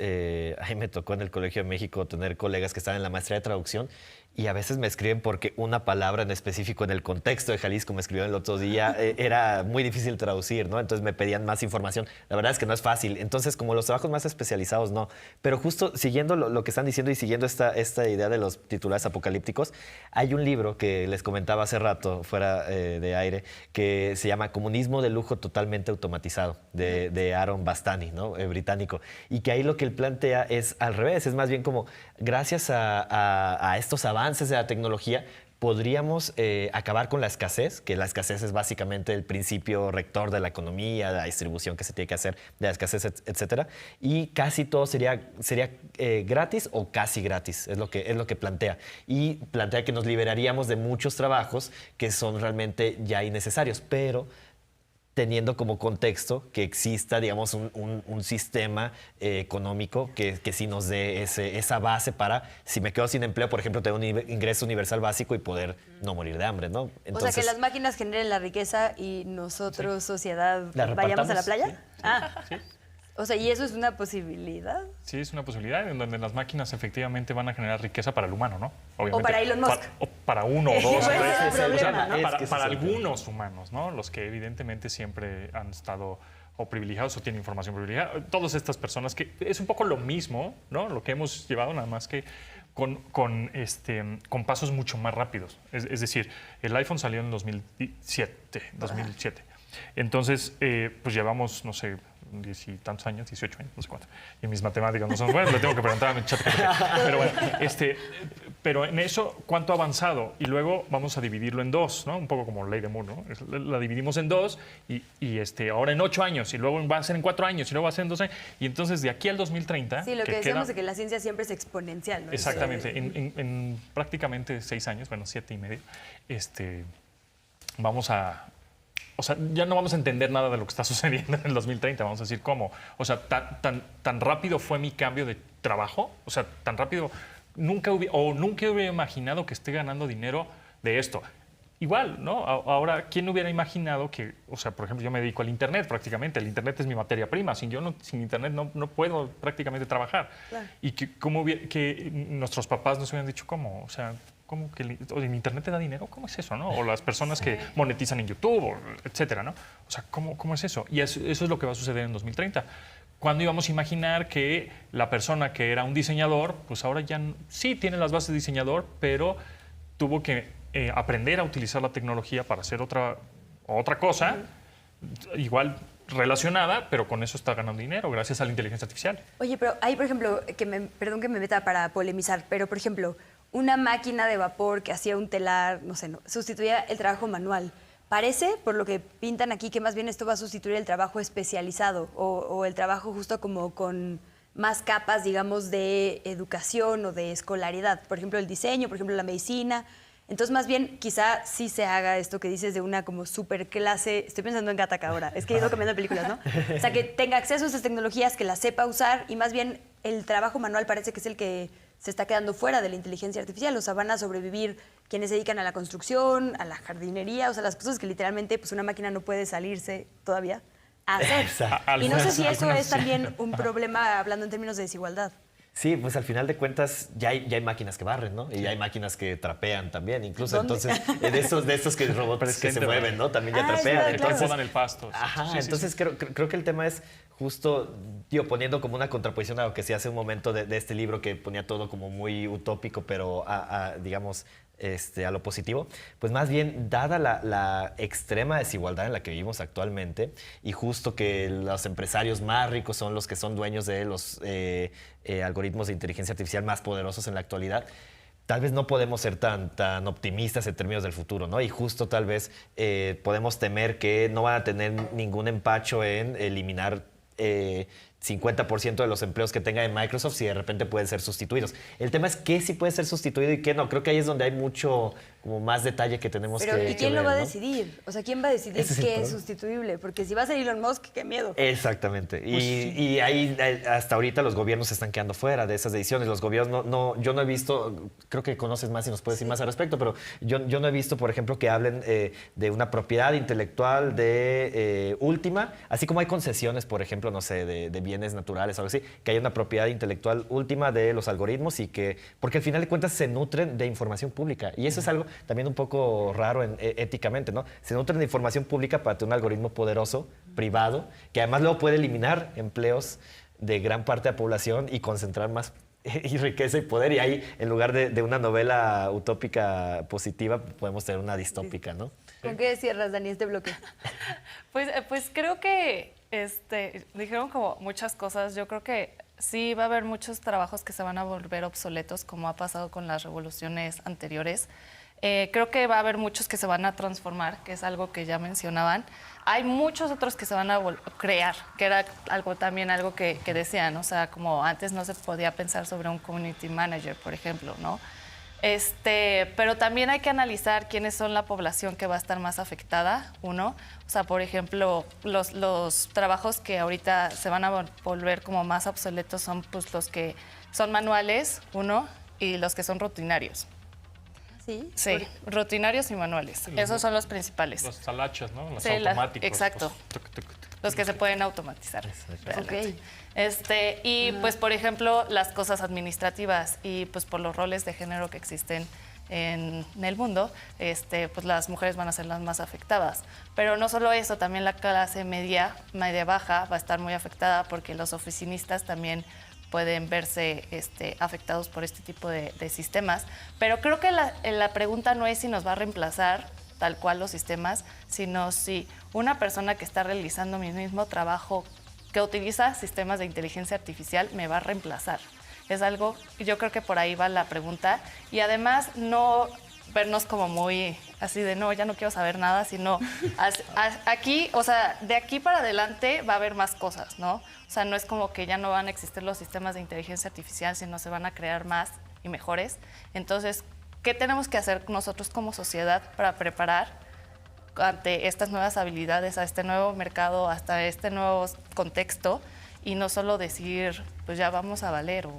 A mí me tocó en el Colegio de México tener colegas que estaban en la maestría de traducción y a veces me escriben porque una palabra en específico en el contexto de Jalisco me escribieron el otro día, era muy difícil traducir, ¿no? Entonces me pedían más información. La verdad es que no es fácil. Entonces, como los trabajos más especializados, no. Pero justo siguiendo lo que están diciendo y siguiendo esta idea de los titulares apocalípticos, hay un libro que les comentaba hace rato, fuera de aire, que se llama Comunismo de lujo totalmente automatizado, de Aaron Bastani, ¿no? Británico. Y que ahí lo que él plantea es al revés, es más bien como gracias a estos avances de la tecnología podríamos acabar con la escasez, que la escasez es básicamente el principio rector de la economía, la distribución que se tiene que hacer de la escasez, etcétera, y casi todo sería gratis o casi gratis, es lo que plantea. Y plantea que nos liberaríamos de muchos trabajos que son realmente ya innecesarios, pero teniendo como contexto que exista, digamos, un sistema económico que sí nos dé esa base para, si me quedo sin empleo, por ejemplo, tener un ingreso universal básico y poder no morir de hambre, ¿no? Entonces, o sea, que las máquinas generen la riqueza y nosotros, sociedad, vayamos a la playa. Sí. Ah, sí. O sea, ¿y eso es una posibilidad? Sí, es una posibilidad en donde las máquinas efectivamente van a generar riqueza para el humano, ¿no? Obviamente. O para Elon Musk. O para uno o dos. Para el algunos humanos, ¿no? Los que evidentemente siempre han estado o privilegiados o tienen información privilegiada. Todas estas personas que es un poco lo mismo, ¿no? Lo que hemos llevado, nada más que con pasos mucho más rápidos. Es decir, el iPhone salió en 2007. Entonces, pues llevamos, no sé, 10 y tantos años, 18 años, no sé cuánto. Y mis matemáticas no son buenas, le tengo que preguntar a mi chat. Pero bueno, pero en eso, ¿cuánto ha avanzado? Y luego vamos a dividirlo en dos, ¿no? Un poco como ley de Moore, ¿no? La dividimos en dos y ahora en 8 años, y luego va a ser en 4 años, y luego va a ser en 2 años. Y entonces de aquí al 2030... Sí, lo que decíamos de que la ciencia siempre es exponencial, ¿no? Exactamente. En prácticamente 6 años, bueno, 7 y medio, vamos a... O sea, ya no vamos a entender nada de lo que está sucediendo en el 2030, vamos a decir cómo. O sea, tan rápido fue mi cambio de trabajo, o sea, tan rápido, nunca hubiera imaginado que esté ganando dinero de esto. Igual, ¿no? Ahora, ¿quién hubiera imaginado que, o sea, por ejemplo, yo me dedico al Internet prácticamente, el Internet es mi materia prima, sin Internet no puedo prácticamente trabajar. Claro. Y que nuestros papás nos hubieran dicho, ¿cómo? O sea, ¿cómo que en Internet te da dinero? ¿Cómo es eso, no? O las personas que monetizan en YouTube, etcétera, ¿no? O sea, ¿cómo es eso? Y eso es lo que va a suceder en 2030. ¿Cuándo íbamos a imaginar que la persona que era un diseñador, pues ahora ya sí tiene las bases de diseñador, pero tuvo que aprender a utilizar la tecnología para hacer otra cosa, igual relacionada, pero con eso está ganando dinero gracias a la inteligencia artificial? Oye, pero hay, por ejemplo, perdón que me meta para polemizar, pero, por ejemplo, una máquina de vapor que hacía un telar, no sé, sustituía el trabajo manual. Parece, por lo que pintan aquí, que más bien esto va a sustituir el trabajo especializado o el trabajo justo como con más capas, digamos, de educación o de escolaridad. Por ejemplo, el diseño, por ejemplo, la medicina. Entonces, más bien, quizá sí se haga esto que dices de una como super clase. Estoy pensando en Gattaca ahora. Es que he ido cambiando de películas, ¿no? O sea, que tenga acceso a esas tecnologías, que las sepa usar y más bien el trabajo manual parece que es el que se está quedando fuera de la inteligencia artificial. O sea, van a sobrevivir quienes se dedican a la construcción, a la jardinería, o sea, las cosas que literalmente pues una máquina no puede salirse todavía a hacer. Exacto. Y no sé si eso es también un problema hablando en términos de desigualdad. Sí, pues al final de cuentas ya hay máquinas que barren, ¿no? Y ya hay máquinas que trapean también, incluso. ¿Dónde? Entonces, de estos que robots que se mueven, ¿no? También ya trapean. Entonces podan el pasto. Ajá, sí, entonces sí. Creo que el tema es justo, poniendo como una contraposición a lo que se hace un momento de este libro que ponía todo como muy utópico, pero digamos, a lo positivo, pues más bien, dada la extrema desigualdad en la que vivimos actualmente y justo que los empresarios más ricos son los que son dueños de los algoritmos de inteligencia artificial más poderosos en la actualidad, tal vez no podemos ser tan optimistas en términos del futuro, ¿no? Y justo tal vez podemos temer que no van a tener ningún empacho en eliminar 50% de los empleos que tenga en Microsoft si de repente pueden ser sustituidos. El tema es qué sí puede ser sustituido y qué no. Creo que ahí es donde hay mucho como más detalle que tenemos que ver. ¿Y quién ver, lo va a ¿no? decidir? O sea, ¿quién va a decidir qué es sustituible? Porque si va a ser Elon Musk, qué miedo. Exactamente. Y ahí hasta ahorita los gobiernos se están quedando fuera de esas decisiones. Los gobiernos yo no he visto, creo que conoces más y nos puedes decir más al respecto, pero yo no he visto, por ejemplo, que hablen de una propiedad intelectual de última, así como hay concesiones, por ejemplo, no sé, de bienes naturales o algo así, que haya una propiedad intelectual última de los algoritmos y que, porque al final de cuentas se nutren de información pública. Y eso es algo también un poco raro éticamente, ¿no? Se nutren de información pública para tener un algoritmo poderoso, privado, que además luego puede eliminar empleos de gran parte de la población y concentrar más y riqueza y poder. Y ahí, en lugar de una novela utópica positiva, podemos tener una distópica, ¿no? ¿Con qué cierras, Dani, este bloque? Pues creo que dijeron como muchas cosas. Yo creo que sí va a haber muchos trabajos que se van a volver obsoletos, como ha pasado con las revoluciones anteriores. Creo que va a haber muchos que se van a transformar, que es algo que ya mencionaban. Hay muchos otros que se van a crear, que era algo que decían, o sea, como antes no se podía pensar sobre un community manager, por ejemplo, ¿no? Pero también hay que analizar quiénes son la población que va a estar más afectada, uno. O sea, por ejemplo, los trabajos que ahorita se van a volver como más obsoletos son pues, los que son manuales, uno, y los que son rutinarios. ¿Sí? Sí, rutinarios y manuales. Sí, esos son los principales. Los talachas, ¿no? Los Sí, automáticos. exacto. Los que se pueden automatizar. Ok. Pues, por ejemplo, las cosas administrativas y pues por los roles de género que existen en el mundo, pues las mujeres van a ser las más afectadas. Pero no solo eso, también la clase media baja va a estar muy afectada porque los oficinistas también pueden verse afectados por este tipo de sistemas. Pero creo que la pregunta no es si nos va a reemplazar tal cual los sistemas, sino si una persona que está realizando mi mismo trabajo, que utiliza sistemas de inteligencia artificial, me va a reemplazar. Es algo, yo creo que por ahí va la pregunta. Y además no vernos como muy así de no, ya no quiero saber nada, sino aquí, o sea, de aquí para adelante va a haber más cosas, ¿no? O sea, no es como que ya no van a existir los sistemas de inteligencia artificial, sino se van a crear más y mejores. Entonces, ¿qué tenemos que hacer nosotros como sociedad para preparar ante estas nuevas habilidades, a este nuevo mercado, hasta este nuevo contexto? Y no solo decir, pues ya vamos a valer o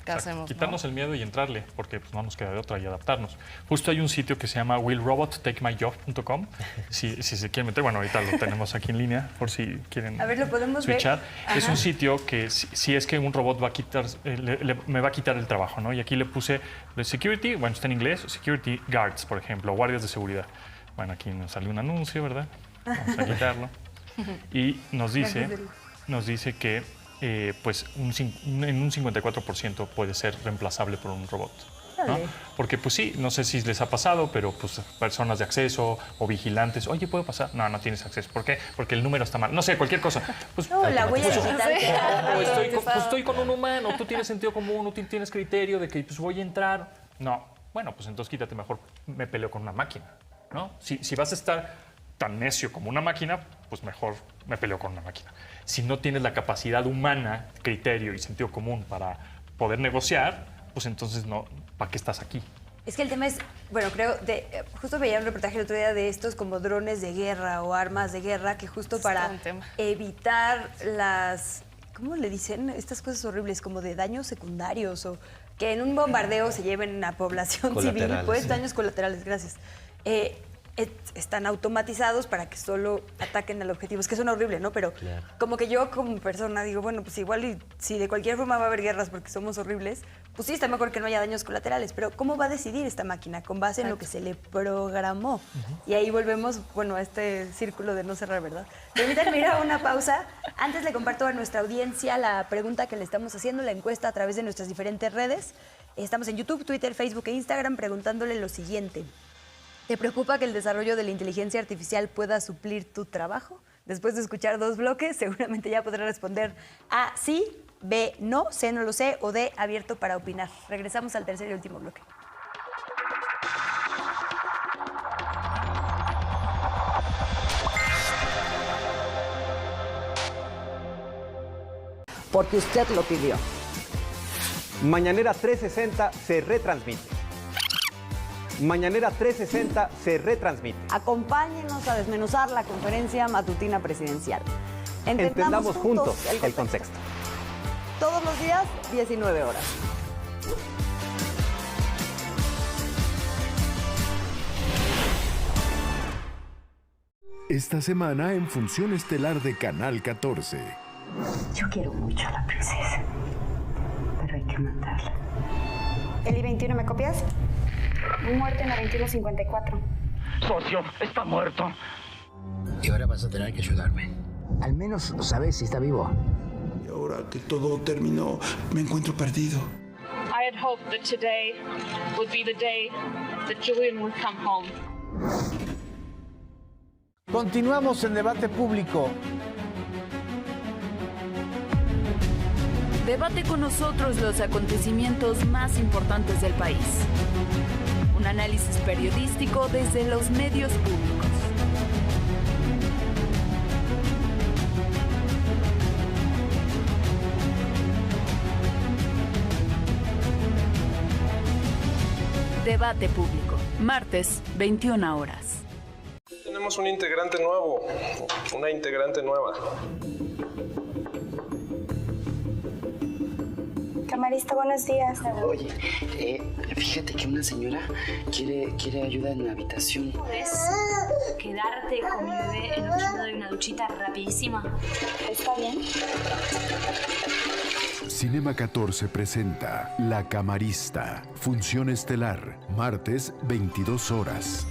¿qué hacemos? Quitarnos ¿no? el miedo y entrarle, porque pues, no nos queda de otra y adaptarnos. Justo hay un sitio que se llama willrobottakemyjob.com. Si se quieren meter, bueno, ahorita lo tenemos aquí en línea, por si quieren a ver, ¿lo podemos switchar. ver? Es un sitio que si es que un robot va a quitar, me va a quitar el trabajo, ¿no? Y aquí le puse security, bueno, está en inglés, security guards, por ejemplo, guardias de seguridad. Bueno, aquí nos salió un anuncio, ¿verdad? Vamos a quitarlo. Y nos dice que pues en un 54% puede ser reemplazable por un robot, ¿no? Porque pues sí, no sé si les ha pasado, pero pues personas de acceso o vigilantes, oye, ¿puedo pasar? No tienes acceso. ¿Por qué? Porque el número está mal. No sé, cualquier cosa. Pues, no, la huella digital. Estoy con un humano, tú tienes sentido común, tú tienes criterio de que pues voy a entrar. No, bueno, pues entonces quítate, mejor me peleo con una máquina, ¿no? Si vas a estar tan necio como una máquina, pues mejor me peleo con una máquina. Si no tienes la capacidad humana, criterio y sentido común para poder negociar, pues entonces no, ¿para qué estás aquí? Es que el tema es, bueno, creo, justo veía un reportaje el otro día de estos como drones de guerra o armas de guerra que justo para evitar las, ¿cómo le dicen? Estas cosas horribles como de daños secundarios o que en un bombardeo se lleven a población civil, pues daños colaterales, gracias. Están automatizados para que solo ataquen al objetivo. Es que suena horrible, ¿no? Pero como que yo como persona digo, bueno, pues igual y si de cualquier forma va a haber guerras porque somos horribles, pues sí, está mejor que no haya daños colaterales. Pero ¿cómo va a decidir esta máquina? Con base en lo que se le programó. Y ahí volvemos, bueno, a este círculo de no cerrar, ¿verdad? Permítanme ir a una pausa. Antes le comparto a nuestra audiencia la pregunta que le estamos haciendo, la encuesta a través de nuestras diferentes redes. Estamos en YouTube, Twitter, Facebook e Instagram preguntándole lo siguiente. ¿Te preocupa que el desarrollo de la inteligencia artificial pueda suplir tu trabajo? Después de escuchar 2 bloques, seguramente ya podrá responder A, sí, B, no, C, no lo sé, o D, abierto para opinar. Regresamos al tercer y último bloque. porque usted lo pidió. Mañanera 360 se retransmite. Mañanera 360 se retransmite. Acompáñenos a desmenuzar la conferencia matutina presidencial. Entendamos juntos el contexto. Todos los días, 19 horas. Esta semana en Función Estelar de Canal 14. Yo quiero mucho a la princesa, pero hay que matarla. Eli 21, ¿me copias? Muerto en la 2154. Socio, está muerto. Y ahora vas a tener que ayudarme. Al menos sabes si está vivo. Y ahora que todo terminó, me encuentro perdido. I had hoped that today would be the day that Julian would come home. Continuamos en debate público. Debate con nosotros los acontecimientos más importantes del país. Un análisis periodístico desde los medios públicos. Debate público, martes, 21 horas. Tenemos un integrante nuevo, una integrante nueva. Camarista, buenos días. Oye, fíjate que una señora quiere ayuda en la habitación. ¿Puedes quedarte con mi bebé en lo que yo me doy una duchita rapidísima? ¿Está bien? Cinema 14 presenta La Camarista, Función Estelar, martes, 22 horas.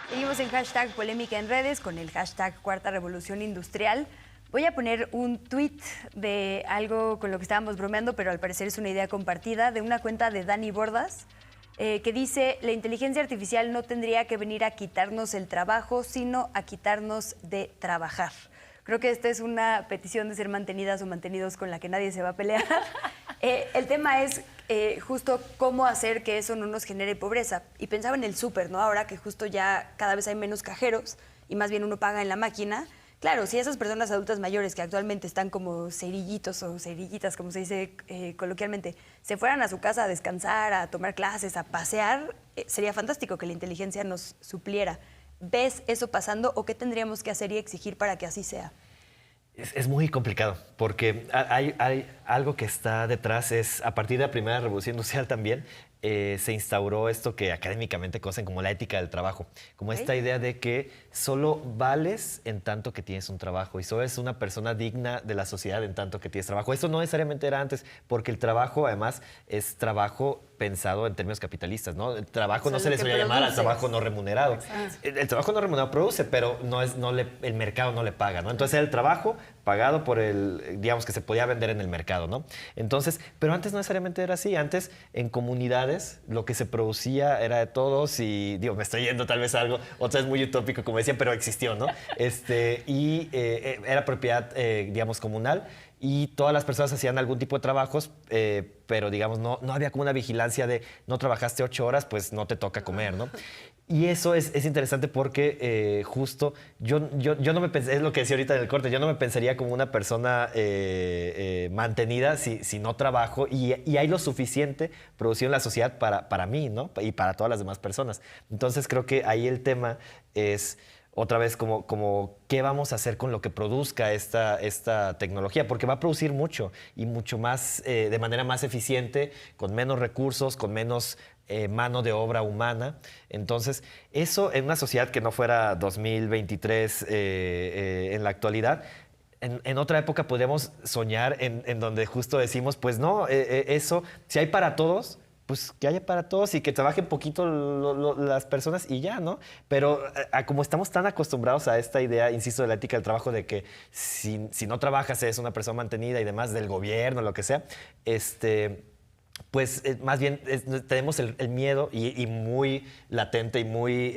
Seguimos en hashtag polémica en redes con el hashtag Cuarta Revolución Industrial. Voy a poner un tweet de algo con lo que estábamos bromeando, pero al parecer es una idea compartida, de una cuenta de Dani Bordas, que dice: la inteligencia artificial no tendría que venir a quitarnos el trabajo, sino a quitarnos de trabajar. Creo que esta es una petición de ser mantenidas o mantenidos con la que nadie se va a pelear. El tema es justo cómo hacer que eso no nos genere pobreza. Y pensaba en el súper, ¿no? Ahora que justo ya cada vez hay menos cajeros y más bien uno paga en la máquina. Claro, si esas personas adultas mayores que actualmente están como cerillitos o cerillitas, como se dice coloquialmente, se fueran a su casa a descansar, a tomar clases, a pasear, sería fantástico que la inteligencia nos supliera. ¿Ves eso pasando o qué tendríamos que hacer y exigir para que así sea? Es muy complicado, porque hay algo que está detrás, es a partir de la primera revolución industrial también, se instauró esto que académicamente conocen como la ética del trabajo, como esta idea de que solo vales en tanto que tienes un trabajo y solo eres una persona digna de la sociedad en tanto que tienes trabajo. Eso no necesariamente era antes, porque el trabajo además es trabajo pensado en términos capitalistas, ¿no? El trabajo no se le solía llamar al trabajo no remunerado. El trabajo no remunerado produce, pero el mercado no le paga, ¿no? Entonces era el trabajo pagado por digamos, que se podía vender en el mercado, ¿no? Entonces, pero antes no necesariamente era así. Antes, en comunidades, lo que se producía era de todos y, digo, me estoy yendo tal vez a algo, otra vez muy utópico, como decía, pero existió, ¿no? Era propiedad, digamos, comunal. Y todas las personas hacían algún tipo de trabajos, pero digamos, no había como una vigilancia de no trabajaste 8 horas, pues no te toca comer, ¿no? Y eso es interesante porque justo yo no me pensé, es lo que decía ahorita en el corte, yo no me pensaría como una persona mantenida si no trabajo y hay lo suficiente producido en la sociedad para mí, ¿no? Y para todas las demás personas. Entonces creo que ahí el tema es otra vez como qué vamos a hacer con lo que produzca esta tecnología, porque va a producir mucho y mucho más de manera más eficiente, con menos recursos, con menos mano de obra humana. Entonces, eso en una sociedad que no fuera 2023 en la actualidad, en otra época podríamos soñar en donde justo decimos, pues no, eso, si hay para todos, pues que haya para todos y que trabajen poquito las personas y ya, ¿no? Pero como estamos tan acostumbrados a esta idea, insisto, de la ética del trabajo, de que si no trabajas eres una persona mantenida y demás, del gobierno, lo que sea, pues más bien tenemos el miedo y muy latente y muy,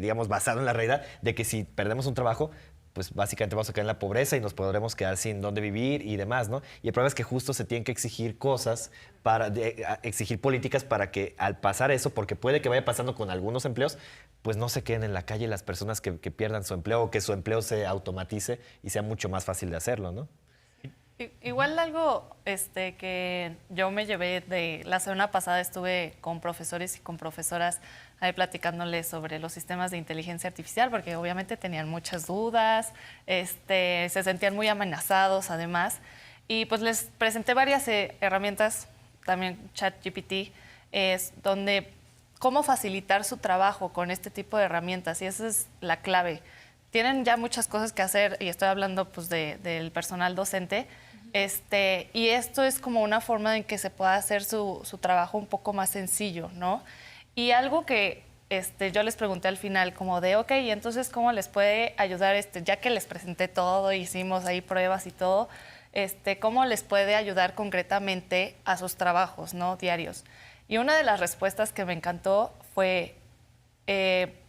digamos, basado en la realidad de que si perdemos un trabajo, pues básicamente vamos a caer en la pobreza y nos podremos quedar sin dónde vivir y demás, ¿no? Y el problema es que justo se tienen que exigir cosas, exigir políticas para que al pasar eso, porque puede que vaya pasando con algunos empleos, pues no se queden en la calle las personas que pierdan su empleo o que su empleo se automatice y sea mucho más fácil de hacerlo, ¿no? Igual algo que yo me llevé de la semana pasada, estuve con profesores y con profesoras ahí platicándoles sobre los sistemas de inteligencia artificial, porque obviamente tenían muchas dudas, se sentían muy amenazados además, y pues les presenté varias herramientas, también ChatGPT, donde cómo facilitar su trabajo con este tipo de herramientas, y esa es la clave. Tienen ya muchas cosas que hacer, y estoy hablando pues del personal docente, y esto es como una forma en que se pueda hacer su trabajo un poco más sencillo, ¿no? Y algo que yo les pregunté al final, como de, ok, ¿y entonces cómo les puede ayudar, ya que les presenté todo, hicimos ahí pruebas y todo, cómo les puede ayudar concretamente a sus trabajos, ¿no? Diarios? Y una de las respuestas que me encantó fue,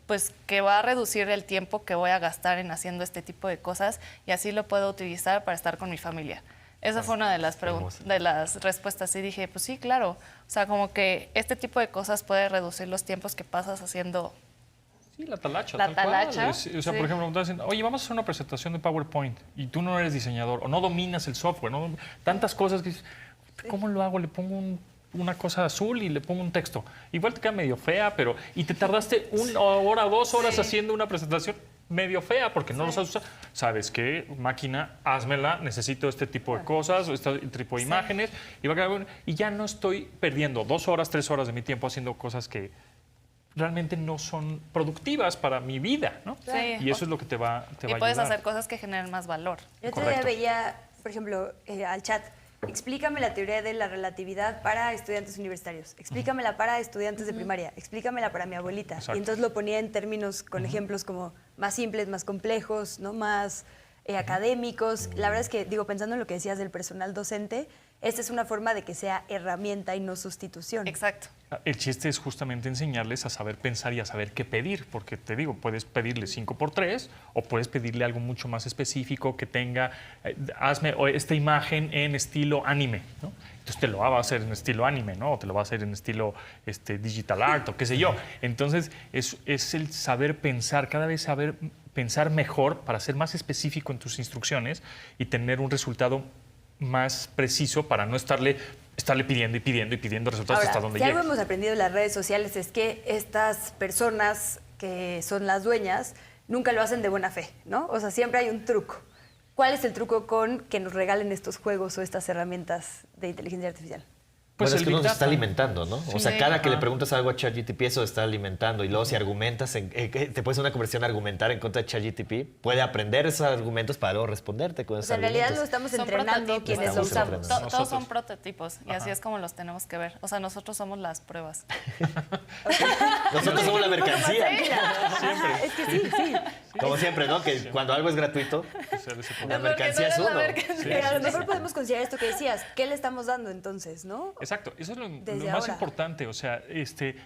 pues que va a reducir el tiempo que voy a gastar en haciendo este tipo de cosas y así lo puedo utilizar para estar con mi familia. Esa fue una de las respuestas y dije, pues sí, claro. O sea, como que este tipo de cosas puede reducir los tiempos que pasas haciendo. Sí, la talacha. La talacha. O sea, por ejemplo, te dicen, oye, vamos a hacer una presentación de PowerPoint y tú no eres diseñador o no dominas el software, ¿no? Tantas cosas que dices, ¿cómo lo hago? Le pongo una cosa azul y le pongo un texto. Igual te queda medio fea, pero... Y te tardaste 1 hora, 2 horas haciendo una presentación medio fea porque no lo sabes usar. ¿Sabes qué? Máquina, házmela, necesito este tipo de cosas, este tipo de imágenes. Y ya no estoy perdiendo 2 horas, 3 horas de mi tiempo haciendo cosas que realmente no son productivas para mi vida, ¿no? Sí. Y eso es lo que te va a ayudar. Y puedes hacer cosas que generen más valor. Yo otro día veía, por ejemplo, al chat, explícame la teoría de la relatividad para estudiantes universitarios, explícamela para estudiantes de primaria, explícamela para mi abuelita. Exacto. Y entonces lo ponía en términos con ejemplos como más simples, más complejos, ¿no? Más académicos. La verdad es que, digo, pensando en lo que decías del personal docente, esta es una forma de que sea herramienta y no sustitución. Exacto. El chiste es justamente enseñarles a saber pensar y a saber qué pedir, porque te digo, puedes pedirle 5x3 o puedes pedirle algo mucho más específico que tenga, hazme esta imagen en estilo anime, ¿no? Entonces te lo va a hacer en estilo anime, ¿no? O te lo va a hacer en estilo digital art o qué sé yo. Entonces es el saber pensar, cada vez saber pensar mejor para ser más específico en tus instrucciones y tener un resultado más preciso para no estarle pidiendo y pidiendo y pidiendo resultados. Ahora, hasta donde si llegue. algo hemos aprendido en las redes sociales es que estas personas que son las dueñas nunca lo hacen de buena fe, ¿no? O sea, siempre hay un truco. ¿Cuál es el truco con que nos regalen estos juegos o estas hermanas de inteligencia artificial? Pues Pues es el que uno Big se está Data. alimentando, ¿no? Sí, o sea, cada que le ajá. preguntas algo a ChatGPT, eso está alimentando. Y luego si argumentas, te puedes hacer una conversación argumentar en contra de ChatGPT, puede aprender esos argumentos para luego responderte con O esos sea, en realidad lo argumentos. estamos Son entrenando prototipos. quienes lo Estamos usamos. entrenando. Todos son prototipos y así es como los tenemos que ver. O sea, nosotros somos las pruebas. Nosotros somos la mercancía. Ajá, es que sí. Como siempre, ¿no? Que cuando algo es gratuito, la mercancía es uno. Pero a lo mejor podemos considerar esto que decías. ¿Qué le estamos dando entonces, no? Exacto, eso es lo Desde más ahora. importante. O sea,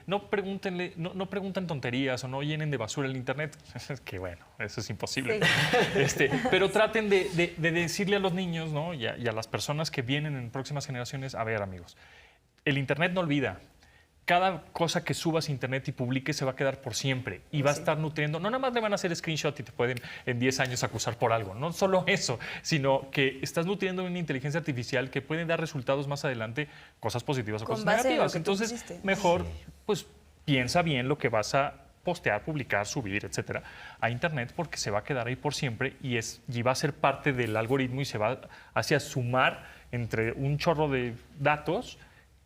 no pregunten tonterías o no llenen de basura el internet. Que bueno, eso es imposible. Pero traten de decirle a los niños, ¿no? y a las personas que vienen en próximas generaciones, a ver, amigos, el internet no olvida. Cada cosa que subas a internet y publiques se va a quedar por siempre y va a estar nutriendo. No nada más le van a hacer screenshot y te pueden en 10 años acusar por algo. No solo eso, sino que estás nutriendo una inteligencia artificial que puede dar resultados más adelante, cosas positivas o Con cosas base en lo negativas. que tú Entonces, pusiste. mejor, pues piensa bien lo que vas a postear, publicar, subir, etcétera, a internet porque se va a quedar ahí por siempre y va a ser parte del algoritmo y se va hacia sumar entre un chorro de datos.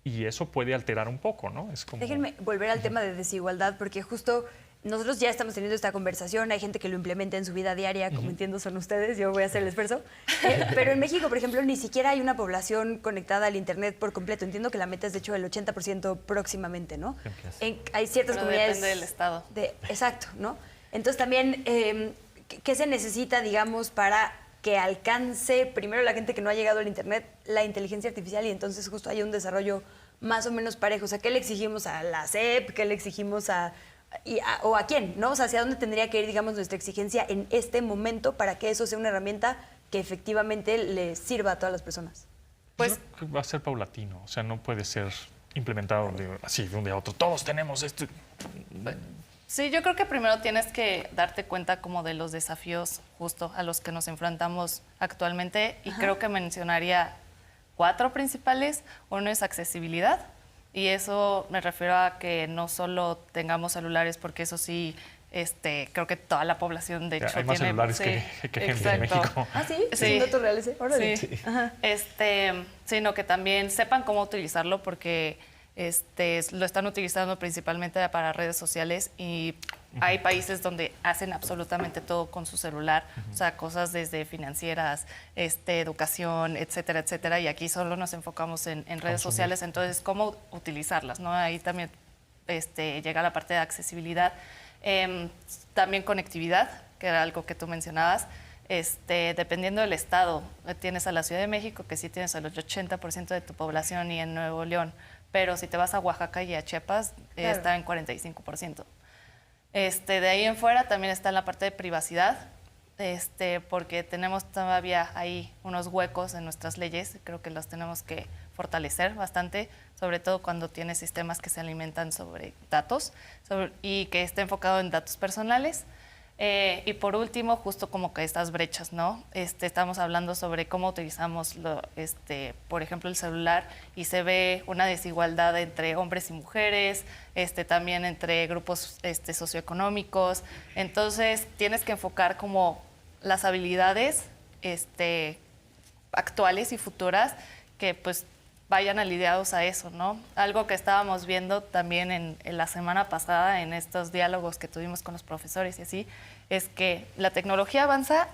Y eso puede alterar un poco, ¿no? Es como... Déjenme volver al tema de desigualdad, porque justo nosotros ya estamos teniendo esta conversación, hay gente que lo implementa en su vida diaria, como entiendo son ustedes, yo voy a hacer el esfuerzo. Pero en México, por ejemplo, ni siquiera hay una población conectada al Internet por completo. Entiendo que la meta es, de hecho, el 80% próximamente, ¿no? Hay ciertas Pero comunidades... depende del estado. Exacto, ¿no? Entonces también, ¿qué se necesita, digamos, para que alcance primero la gente que no ha llegado al Internet la inteligencia artificial y entonces justo haya un desarrollo más o menos parejo? O sea, ¿qué le exigimos a la SEP? ¿Qué le exigimos a o a quién, ¿no? O sea, ¿hacia dónde tendría que ir, digamos, nuestra exigencia en este momento para que eso sea una herramienta que efectivamente le sirva a todas las personas? Pues va a ser paulatino, o sea, no puede ser implementado así de un día a otro. Todos tenemos esto. Sí, yo creo que primero tienes que darte cuenta como de los desafíos justo a los que nos enfrentamos actualmente y creo que mencionaría 4 principales. Uno es accesibilidad y eso me refiero a que no solo tengamos celulares, porque eso sí, creo que toda la población de hecho hay más tiene celulares que gente en México. ¿Ah, sí? ¿Es un dato real ese? Órale. Sí. Sino que también sepan cómo utilizarlo porque lo están utilizando principalmente para redes sociales y hay países donde hacen absolutamente todo con su celular, o sea, cosas desde financieras, educación, etcétera, etcétera, y aquí solo nos enfocamos en redes sociales, entonces cómo utilizarlas, ¿no? Ahí también llega la parte de accesibilidad, también conectividad, que era algo que tú mencionabas. Dependiendo del estado, tienes a la Ciudad de México, que sí tienes el 80% de tu población, y en Nuevo León, pero si te vas a Oaxaca y a Chiapas, está en 45%. De ahí en fuera también está en la parte de privacidad, porque tenemos todavía ahí unos huecos en nuestras leyes, creo que los tenemos que fortalecer bastante, sobre todo cuando tienes sistemas que se alimentan sobre datos y que esté enfocado en datos personales. Y por último, justo como que estas brechas, ¿no? Estamos hablando sobre cómo utilizamos, por ejemplo, el celular y se ve una desigualdad entre hombres y mujeres, también entre grupos socioeconómicos. Entonces, tienes que enfocar como las habilidades actuales y futuras que pues vayan alineados a eso, ¿no? Algo que estábamos viendo también en la semana pasada en estos diálogos que tuvimos con los profesores y así, es que la tecnología avanza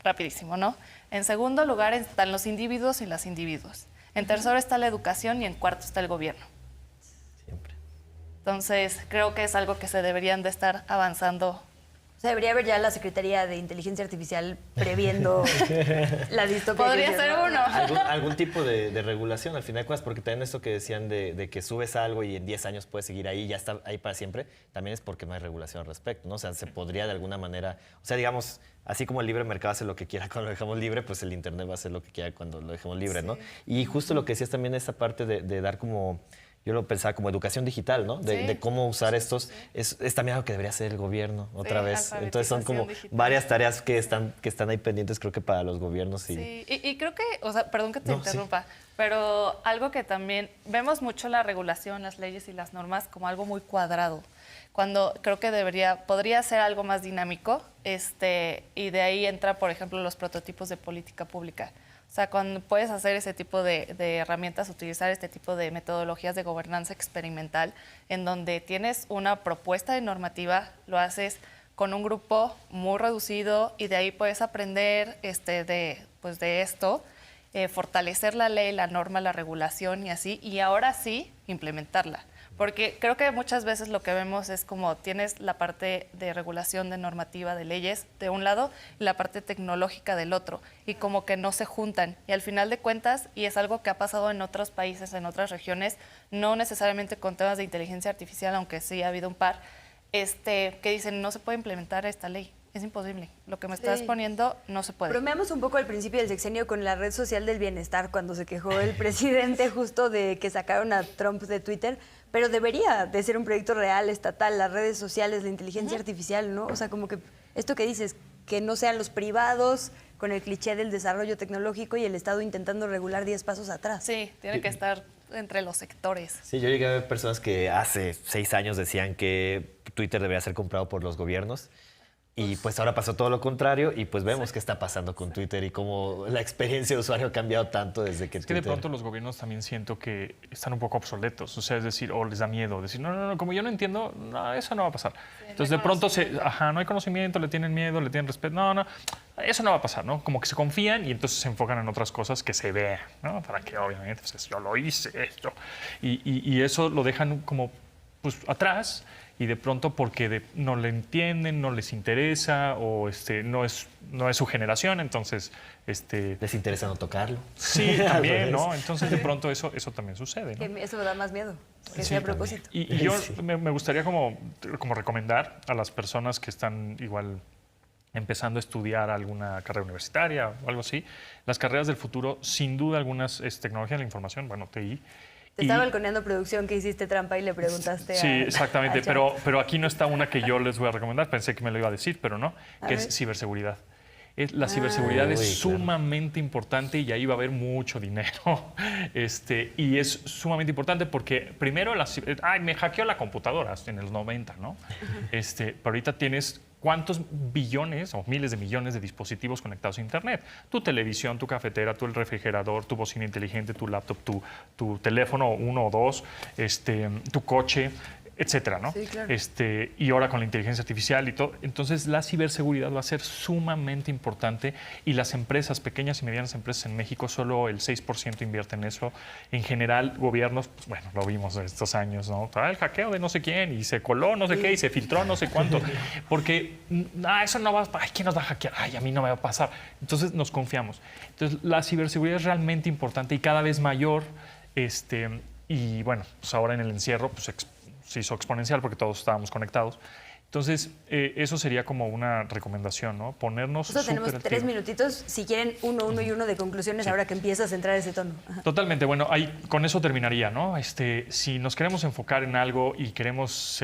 rapidísimo, ¿no? En segundo lugar están los individuos y las individuos. En tercero está la educación y en cuarto está el gobierno. Siempre. Entonces, creo que es algo que se deberían de estar avanzando. O sea, debería haber ya la Secretaría de Inteligencia Artificial previendo la distopía. Podría ser uno. Algún tipo de regulación, al final de cuentas, porque también esto que decían de que subes algo y en 10 años puedes seguir ahí, ya está ahí para siempre, también es porque no hay regulación al respecto, ¿no? O sea, se podría de alguna manera, o sea, digamos, así como el libre mercado hace lo que quiera cuando lo dejamos libre, pues el Internet va a hacer lo que quiera cuando lo dejemos libre, ¿no? Y justo lo que decías también, esta parte de dar como... Yo lo pensaba como educación digital, ¿no? De cómo usar estos. Es también algo que debería hacer el gobierno otra vez. Entonces son como varias tareas que están ahí pendientes, creo que para los gobiernos. Sí, y creo que, o sea, perdón que te interrumpa, pero algo que también vemos mucho la regulación, las leyes y las normas como algo muy cuadrado, cuando creo que podría ser algo más dinámico, y de ahí entra, por ejemplo, los prototipos de política pública. O sea, cuando puedes hacer ese tipo de herramientas, utilizar este tipo de metodologías de gobernanza experimental, en donde tienes una propuesta de normativa, lo haces con un grupo muy reducido y de ahí puedes aprender de esto, fortalecer la ley, la norma, la regulación y así, y ahora sí implementarla. Porque creo que muchas veces lo que vemos es como tienes la parte de regulación, de normativa, de leyes de un lado y la parte tecnológica del otro, y como que no se juntan. Y al final de cuentas, y es algo que ha pasado en otros países, en otras regiones, no necesariamente con temas de inteligencia artificial, aunque sí ha habido un par, que dicen no se puede implementar esta ley. Es imposible. Lo que me estás poniendo no se puede. Bromeamos un poco al principio del sexenio con la red social del bienestar, cuando se quejó el presidente justo de que sacaron a Trump de Twitter, pero debería de ser un proyecto real, estatal, las redes sociales, la inteligencia artificial, ¿no? O sea, como que esto que dices, que no sean los privados con el cliché del desarrollo tecnológico y el Estado intentando regular 10 pasos atrás. Sí, tiene que estar entre los sectores. Sí, yo llegué a ver personas que hace 6 años decían que Twitter debería ser comprado por los gobiernos. Y pues ahora pasó todo lo contrario y pues vemos qué está pasando con Twitter y cómo la experiencia de usuario ha cambiado tanto desde que Twitter... Es que de pronto los gobiernos también siento que están un poco obsoletos, o sea, es decir, o les da miedo, decir, no, como yo no entiendo, no, eso no va a pasar. Entonces de pronto, no hay conocimiento, le tienen miedo, le tienen respeto, no, eso no va a pasar, ¿no? Como que se confían y entonces se enfocan en otras cosas que se vean, ¿no? Para que obviamente, pues yo lo hice esto. Y eso lo dejan como pues atrás y de pronto porque no le entienden, no les interesa o no es su generación, entonces... les interesa no tocarlo. Sí, también, ¿no? Entonces de pronto eso también sucede, ¿no? Eso me da más miedo, que Sí, sea a propósito. Y yo me gustaría como recomendar a las personas que están igual empezando a estudiar alguna carrera universitaria o algo así, las carreras del futuro, sin duda algunas es tecnología de la información, bueno, TI. Te estaba balconeando producción que hiciste trampa y le preguntaste Sí, exactamente, a Chat. pero aquí no está una que yo les voy a recomendar, pensé que me lo iba a decir, pero no, que es ciberseguridad. La ciberseguridad es sumamente importante y ahí va a haber mucho dinero. Y es sumamente importante porque primero me hackeó la computadora en los 90, ¿no? Pero ahorita tienes cuántos billones o miles de millones de dispositivos conectados a Internet. Tu televisión, tu cafetera, el refrigerador, tu bocina inteligente, tu laptop, tu teléfono 1 o 2, tu coche, etcétera, ¿no? Sí, claro. Y ahora con la inteligencia artificial y todo. Entonces, la ciberseguridad va a ser sumamente importante y las empresas, pequeñas y medianas empresas en México, solo el 6% invierten en eso. En general, gobiernos, pues, bueno, lo vimos estos años, ¿no? El hackeo de no sé quién y se coló no sé qué y se filtró no sé cuánto. Porque, eso no va a... Ay, ¿quién nos va a hackear? Ay, a mí no me va a pasar. Entonces, nos confiamos. Entonces, la ciberseguridad es realmente importante y cada vez mayor. Y, bueno, pues ahora en el encierro, pues, se hizo exponencial porque todos estábamos conectados. Entonces, eso sería como una recomendación, ¿no? Ponernos súper tenemos 3 minutitos, si quieren uno de conclusiones ahora que empiezas a entrar ese tono. Ajá. Totalmente, bueno, con eso terminaría, ¿no? Si nos queremos enfocar en algo y queremos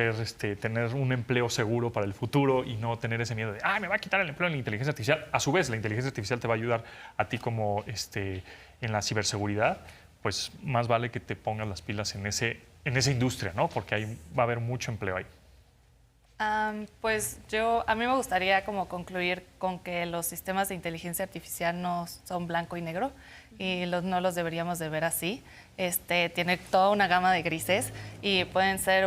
tener un empleo seguro para el futuro y no tener ese miedo de, me va a quitar el empleo en la inteligencia artificial, a su vez la inteligencia artificial te va a ayudar a ti como en la ciberseguridad, pues más vale que te pongas las pilas en esa industria, ¿no? Porque ahí va a haber mucho empleo ahí. Pues a mí me gustaría como concluir con que los sistemas de inteligencia artificial no son blanco y negro y no los deberíamos de ver así. Tiene toda una gama de grises y pueden ser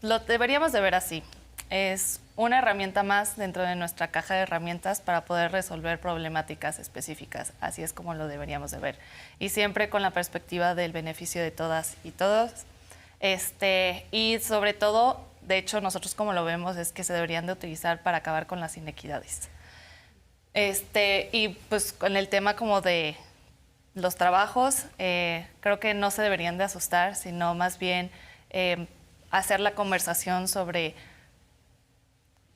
lo deberíamos de ver así. Es una herramienta más dentro de nuestra caja de herramientas para poder resolver problemáticas específicas. Así es como lo deberíamos de ver. Y siempre con la perspectiva del beneficio de todas y todos. Y sobre todo, de hecho, nosotros como lo vemos es que se deberían de utilizar para acabar con las inequidades. Y pues con el tema como de los trabajos, creo que no se deberían de asustar, sino más bien hacer la conversación sobre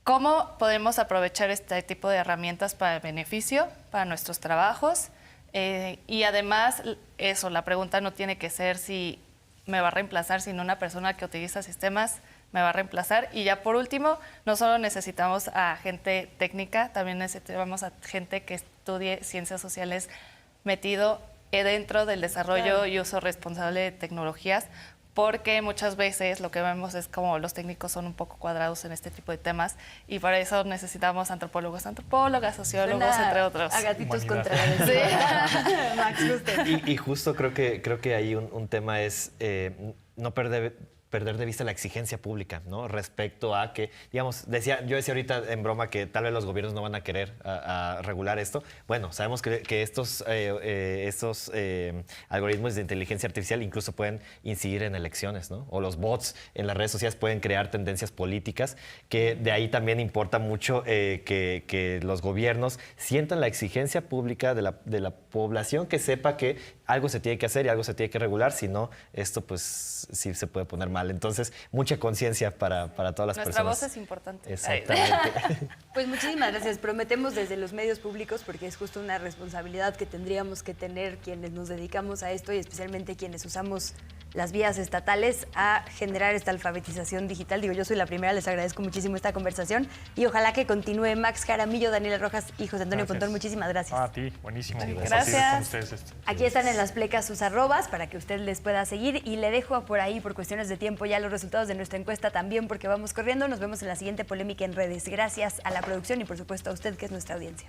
cómo podemos aprovechar este tipo de herramientas para el beneficio, para nuestros trabajos. Y además, la pregunta no tiene que ser si me va a reemplazar, sino una persona que utiliza sistemas me va a reemplazar. Y ya por último, no solo necesitamos a gente técnica, también necesitamos a gente que estudie ciencias sociales metido dentro del desarrollo y uso responsable de tecnologías, porque muchas veces lo que vemos es como los técnicos son un poco cuadrados en este tipo de temas y para eso necesitamos antropólogas, sociólogos, entre otros. A gatitos contra la Max, justo. Y justo creo que ahí un tema es no perder de vista la exigencia pública, ¿no? Respecto a que, digamos, yo decía ahorita en broma que tal vez los gobiernos no van a querer a regular esto. Bueno, sabemos que estos algoritmos de inteligencia artificial incluso pueden incidir en elecciones, ¿no? O los bots en las redes sociales pueden crear tendencias políticas, que de ahí también importa mucho que los gobiernos sientan la exigencia pública de la población, que sepa que algo se tiene que hacer y algo se tiene que regular, si no, esto pues sí se puede poner mal. Entonces, mucha conciencia para todas las personas. Nuestra voz es importante. Exactamente. Pues muchísimas gracias. Prometemos desde los medios públicos, porque es justo una responsabilidad que tendríamos que tener quienes nos dedicamos a esto y especialmente quienes usamos las vías estatales, a generar esta alfabetización digital. Digo, yo soy la primera, les agradezco muchísimo esta conversación y ojalá que continúe. Max Jaramillo, Daniela Rojas y José Antonio Pontón, muchísimas gracias. A ti, buenísimo. Gracias. Aquí están en las plecas sus arrobas para que usted les pueda seguir y le dejo por ahí, por cuestiones de tiempo, ya los resultados de nuestra encuesta también, porque vamos corriendo. Nos vemos en la siguiente polémica en redes. Gracias a la producción y por supuesto a usted, que es nuestra audiencia.